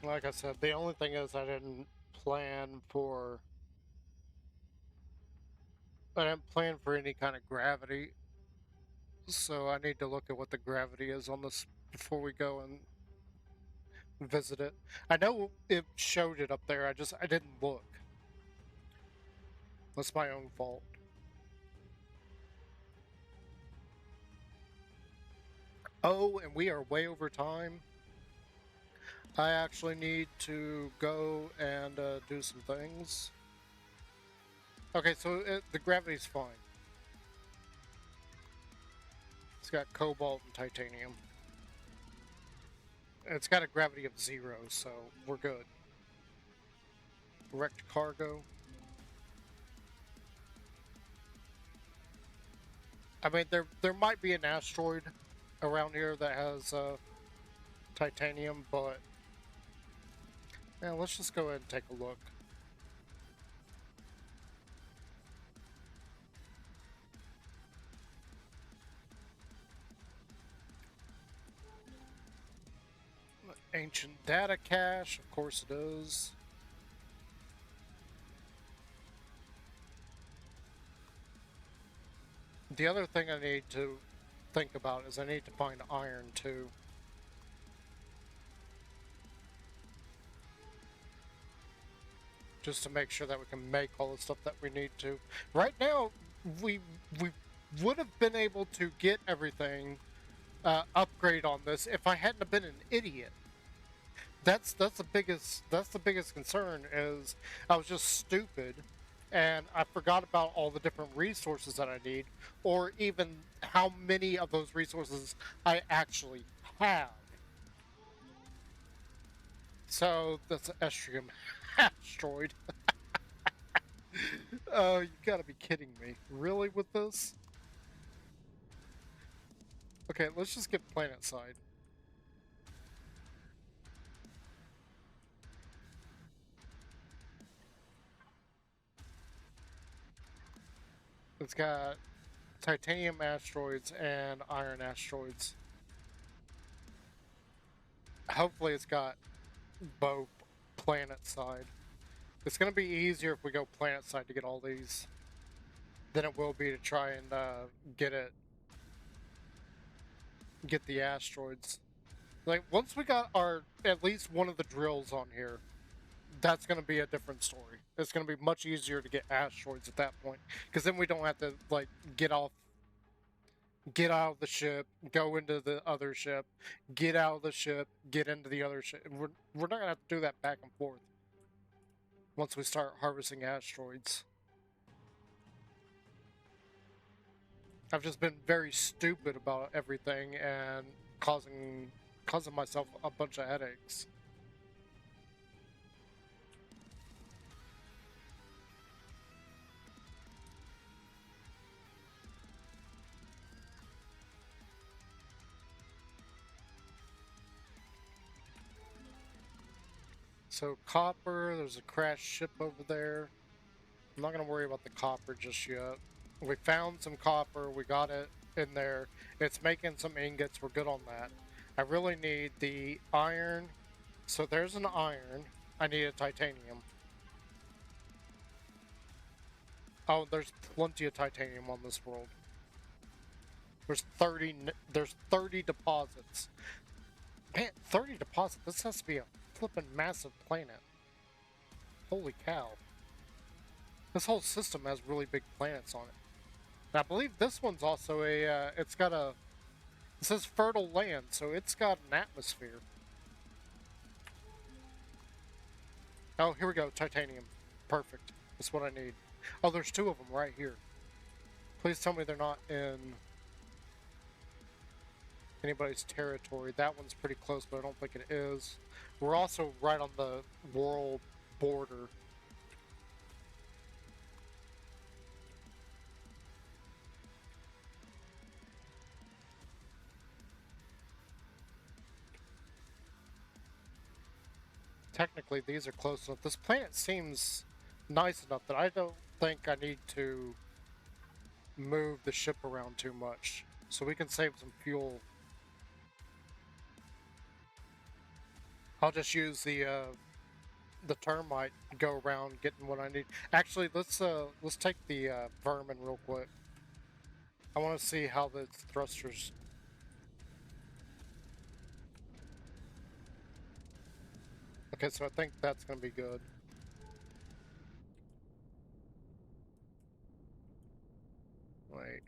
Like I said, the only thing is I didn't plan for... I didn't plan for any kind of gravity, so I need to look at what the gravity is on this before we go and visit it. I know it showed it up there, I didn't look. That's my own fault. Oh, and we are way over time. I actually need to go and do some things. Okay, so the gravity's fine. It's got cobalt and titanium. It's got a gravity of 0, so we're good. Wrecked cargo. I mean, there might be an asteroid around here that has titanium, but yeah, let's just go ahead and take a look. Ancient data cache, of course it is. The other thing I need to think about is I need to find iron too. Just to make sure that we can make all the stuff that we need to. Right now, we would have been able to get everything upgrade on this if I hadn't have been an idiot. That's the biggest concern is I was just stupid and I forgot about all the different resources that I need, or even how many of those resources I actually have. So that's an Estrium asteroid. Oh, you gotta be kidding me. Really with this? Okay, let's just get planet side. It's got titanium asteroids and iron asteroids. Hopefully it's got both planet side. It's gonna be easier if we go planet side to get all these than it will be to try and get the asteroids. Like once we got our at least one of the drills on here, that's gonna be a different story. It's gonna be much easier to get asteroids at that point because then we don't have to like get out of the ship, go into the other ship, get out of the ship, get into the other ship. We're not gonna have to do that back and forth once we start harvesting asteroids. I've just been very stupid about everything and causing myself a bunch of headaches. So copper, there's a crashed ship over there. I'm not gonna worry about the copper just yet. We found some copper, we got it in there. It's making some ingots, we're good on that. I really need the iron. So there's an iron. I need a titanium. Oh, there's plenty of titanium on this world. There's 30 deposits. Man, 30 deposits. This has to be a flippin' massive planet. Holy cow. This whole system has really big planets on it. And I believe this one's also it's got a, it says fertile land, so it's got an atmosphere. Oh, here we go, titanium. Perfect. That's what I need. Oh, there's two of them right here. Please tell me they're not in anybody's territory. That one's pretty close, but I don't think it is. We're also right on the world border. Technically, these are close enough. This planet seems nice enough that I don't think I need to move the ship around too much. So we can save some fuel. I'll just use the termite to go around getting what I need. Actually, let's take the vermin real quick. I want to see how the thrusters. Okay, so I think that's gonna be good. Wait,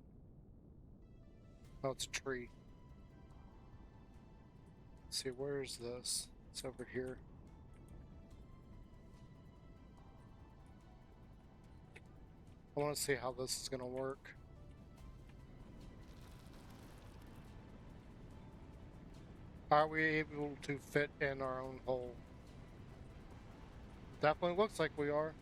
oh, it's a tree. Let's see, where is this? It's over here. I want to see how this is gonna work. Are we able to fit in our own hole? Definitely looks like we are.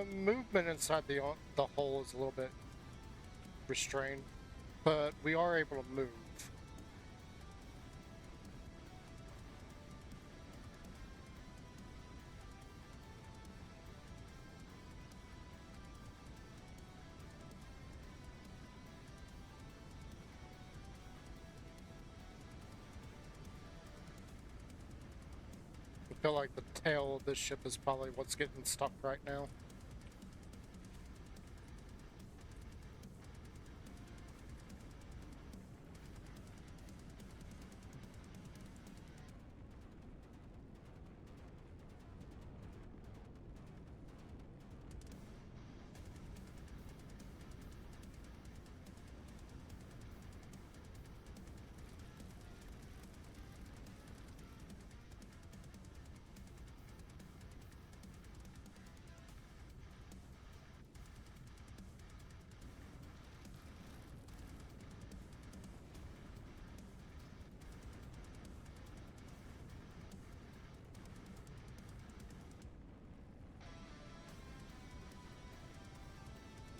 Movement inside the hole is a little bit restrained, but we are able to move. I feel like the tail of this ship is probably what's getting stuck right now.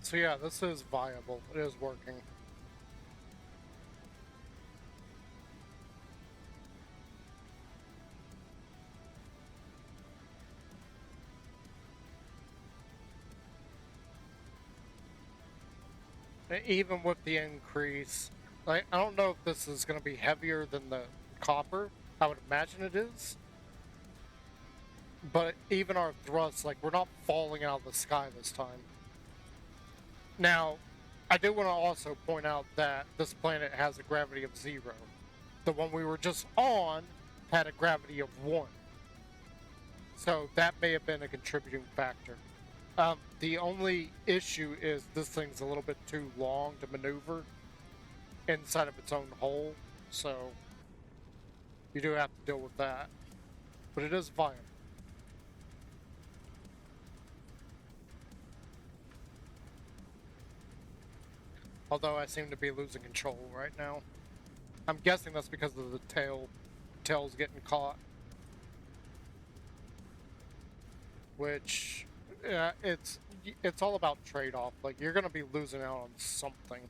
So yeah, this is viable. It is working. Even with the increase, like, I don't know if this is going to be heavier than the copper. I would imagine it is. But even our thrust, like, we're not falling out of the sky this time. Now, I do want to also point out that this planet has a gravity of 0. The one we were just on had a gravity of 1. So that may have been a contributing factor. The only issue is this thing's a little bit too long to maneuver inside of its own hole, so you do have to deal with that. But it is viable. Although I seem to be losing control right now. I'm guessing that's because of the tail's getting caught. Which, it's, it's all about trade-off. Like, you're gonna be losing out on something.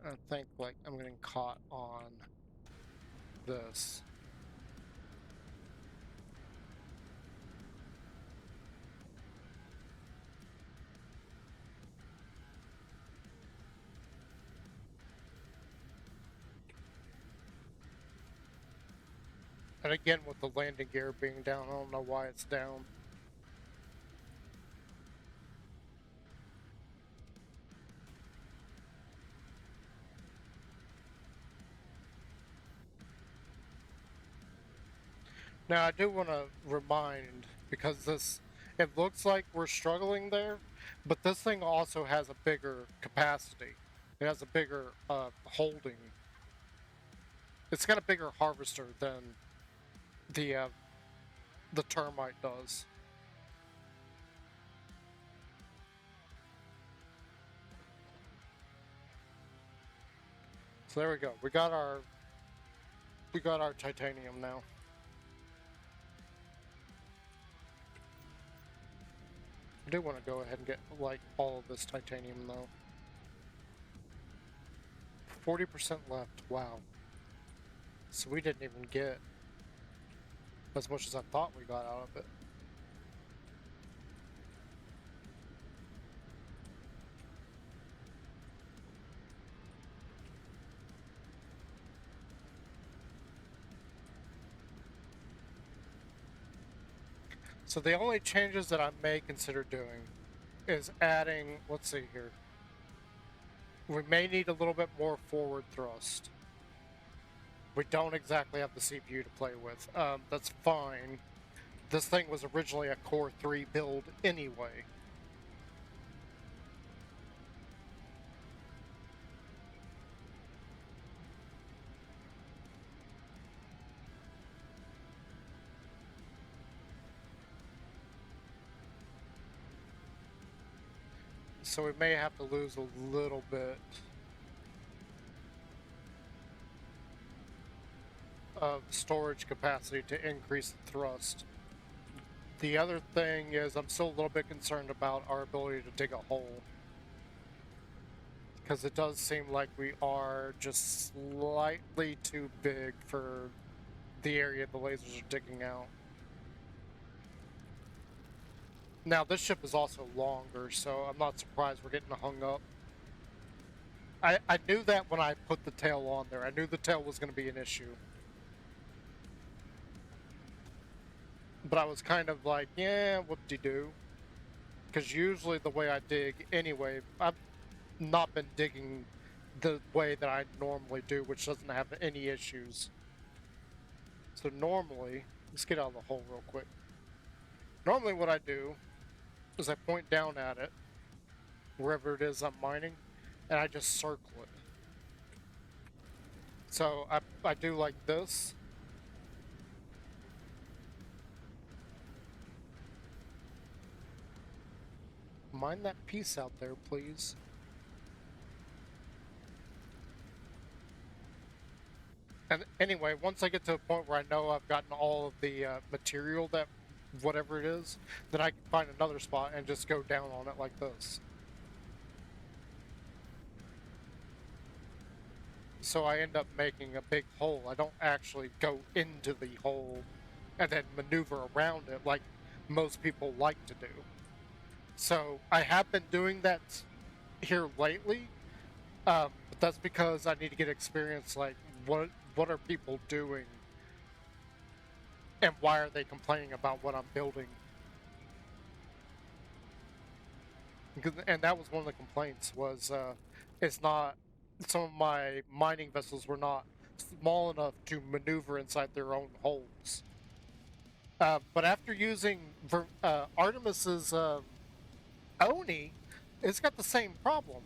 I think, like, I'm getting caught on this. And again, with the landing gear being down, I don't know why it's down. Now, I do want to remind, because it looks like we're struggling there, but this thing also has a bigger capacity. It has a bigger holding. It's got a bigger harvester than the the termite does. So there we go. We got our titanium now. I do want to go ahead and get like all of this titanium though. 40% left. Wow. So we didn't even get as much as I thought we got out of it. So the only changes that I may consider doing is adding, let's see here. We may need a little bit more forward thrust. We don't exactly have the CPU to play with. That's fine. This thing was originally a Core 3 build anyway. So we may have to lose a little bit of storage capacity to increase the thrust. The other thing is I'm still a little bit concerned about our ability to dig a hole. Because it does seem like we are just slightly too big for the area the lasers are digging out. Now, this ship is also longer, so I'm not surprised we're getting hung up. I knew that when I put the tail on there. I knew the tail was going to be an issue. But I was kind of like, yeah, whoop-de-doo. Because usually the way I dig, anyway, I've not been digging the way that I normally do, which doesn't have any issues. So normally, let's get out of the hole real quick. Normally what I do is I point down at it, wherever it is I'm mining, and I just circle it. So I do like this. Mine that piece out there, please. And anyway, once I get to a point where I know I've gotten all of the material that whatever it is, then I can find another spot and just go down on it like this. So I end up making a big hole. I don't actually go into the hole and then maneuver around it like most people like to do. So I have been doing that here lately, but that's because I need to get experience. Like, what are people doing, and why are they complaining about what I'm building? And that was one of the complaints was it's not, some of my mining vessels were not small enough to maneuver inside their own holes. But after using Artemis's Oni, it's got the same problem,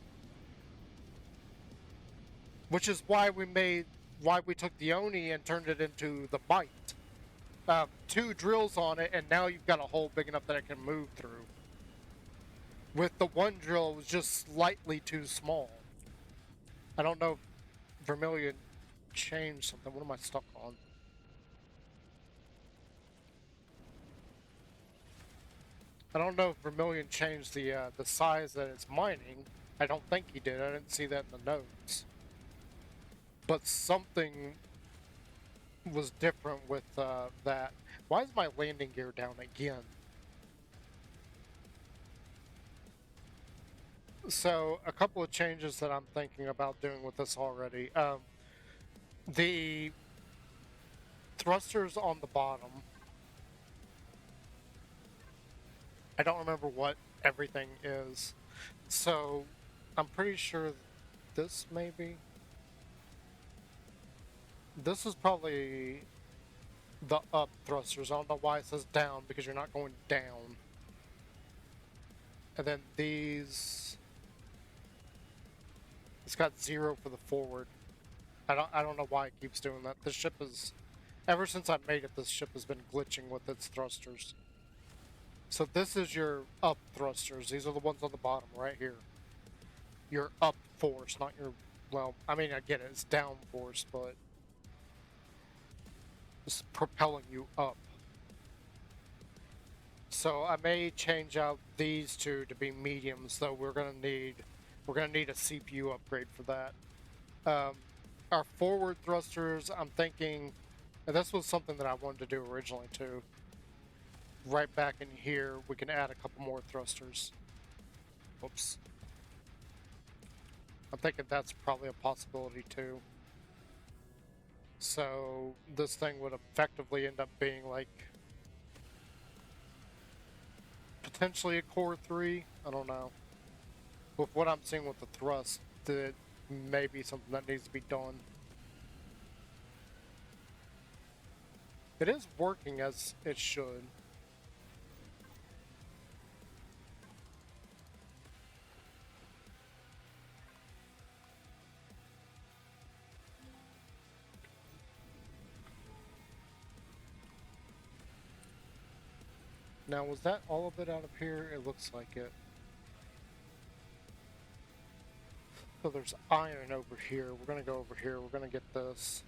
which is why we took the Oni and turned it into the Might. two drills on it, and now you've got a hole big enough that it can move through. With the one drill, it was just slightly too small. I don't know if Vermilion changed something. What am I stuck on? I don't know if Vermilion changed the size that it's mining. I don't think he did. I didn't see that in the notes. But something was different with that. Why is my landing gear down again? So a couple of changes that I'm thinking about doing with this already. The thrusters on the bottom. I don't remember what everything is. So I'm pretty sure this maybe. This is probably the up thrusters. I don't know why it says down because you're not going down. And then these, it's got 0 for the forward. I don't know why it keeps doing that. This ship is, ever since I made it, this ship has been glitching with its thrusters. So this is your up thrusters. These are the ones on the bottom right here. Your up force, not your, well, I mean, I get it, it's down force, but it's propelling you up. So I may change out these two to be mediums, though we're gonna need a CPU upgrade for that. Our forward thrusters, I'm thinking, and this was something that I wanted to do originally too. Right back in here, we can add a couple more thrusters. Whoops. I'm thinking that's probably a possibility too. So this thing would effectively end up being like potentially a core 3. I don't know. With what I'm seeing with the thrust, that may be something that needs to be done. It is working as it should. Now, was that all of it out of here? It looks like it. So there's iron over here. We're gonna go over here. We're gonna get this.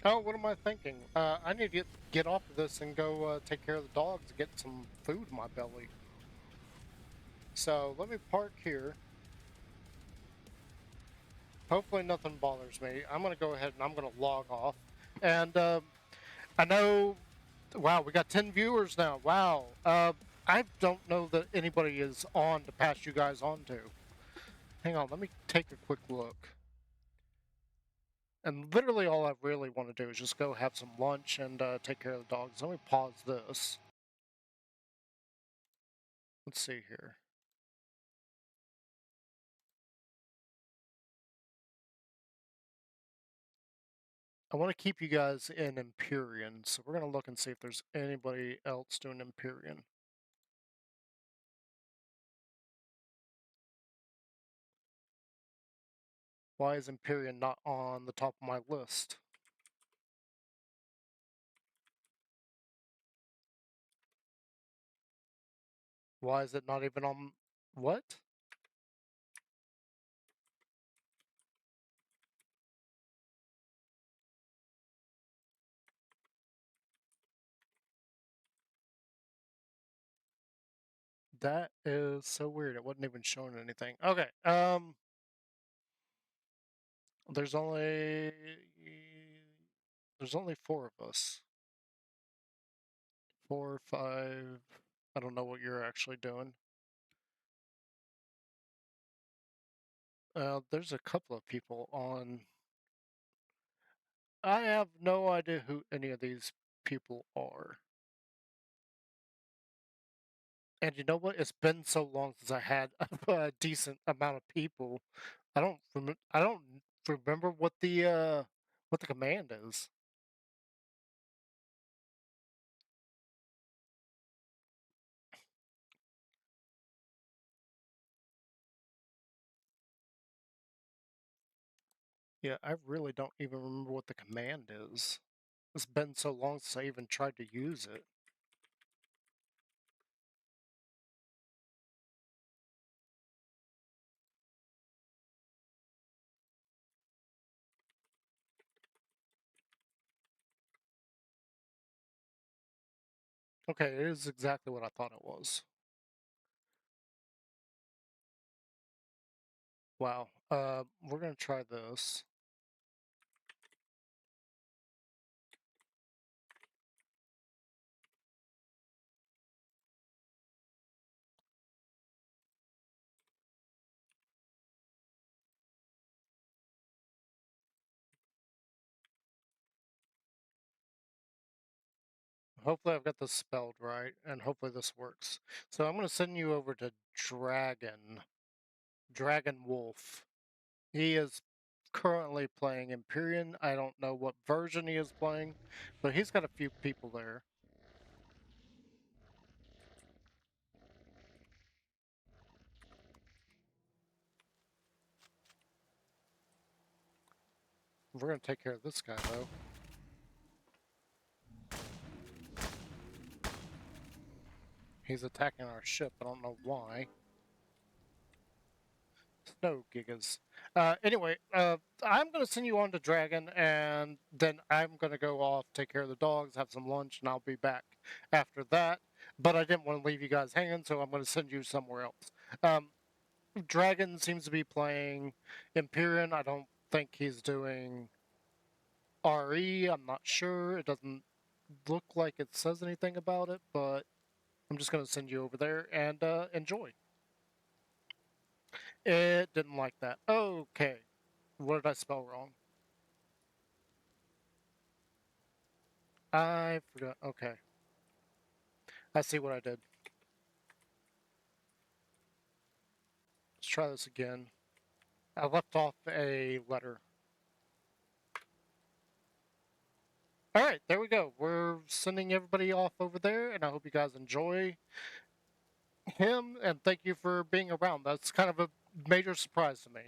Oh, what am I thinking? I need to get off of this and go take care of the dogs and get some food in my belly. So let me park here. Hopefully nothing bothers me. I'm gonna go ahead and I'm gonna log off. And I know, wow, we got 10 viewers now. Wow. I don't know that anybody is on to pass you guys on to. Hang on, let me take a quick look. And literally all I really want to do is just go have some lunch and take care of the dogs. Let me pause this. Let's see here. I want to keep you guys in Empyrion, so we're going to look and see if there's anybody else doing Empyrion. Why is Empyrion not on the top of my list? Why is it not even on... What? That is so weird. It wasn't even showing anything. Okay, there's only... There's only 4 of us. 4, 5... I don't know what you're actually doing. There's a couple of people on. I have no idea who any of these people are. And you know what? It's been so long since I had a decent amount of people. I don't remember what the command is. Yeah, I really don't even remember what the command is. It's been so long since I even tried to use it. Okay, it is exactly what I thought it was. Wow. We're gonna try this. Hopefully I've got this spelled right, and hopefully this works. So I'm gonna send you over to Dragon Wolf. He is currently playing Empyrion. I don't know what version he is playing, but he's got a few people there. We're gonna take care of this guy though. He's attacking our ship. I don't know why. No gigas. Anyway, I'm gonna send you on to Dragon, and then I'm gonna go off, take care of the dogs, have some lunch, and I'll be back after that. But I didn't want to leave you guys hanging, so I'm gonna send you somewhere else. Um, Dragon seems to be playing Empyrean. I don't think he's doing RE. I'm not sure. It doesn't look like it says anything about it, but I'm just gonna send you over there and enjoy. It didn't like that. Okay. What did I spell wrong? I forgot. Okay. I see what I did. Let's try this again. I left off a letter. Alright, there we go. We're sending everybody off over there, and I hope you guys enjoy him, and thank you for being around. That's kind of a major surprise to me.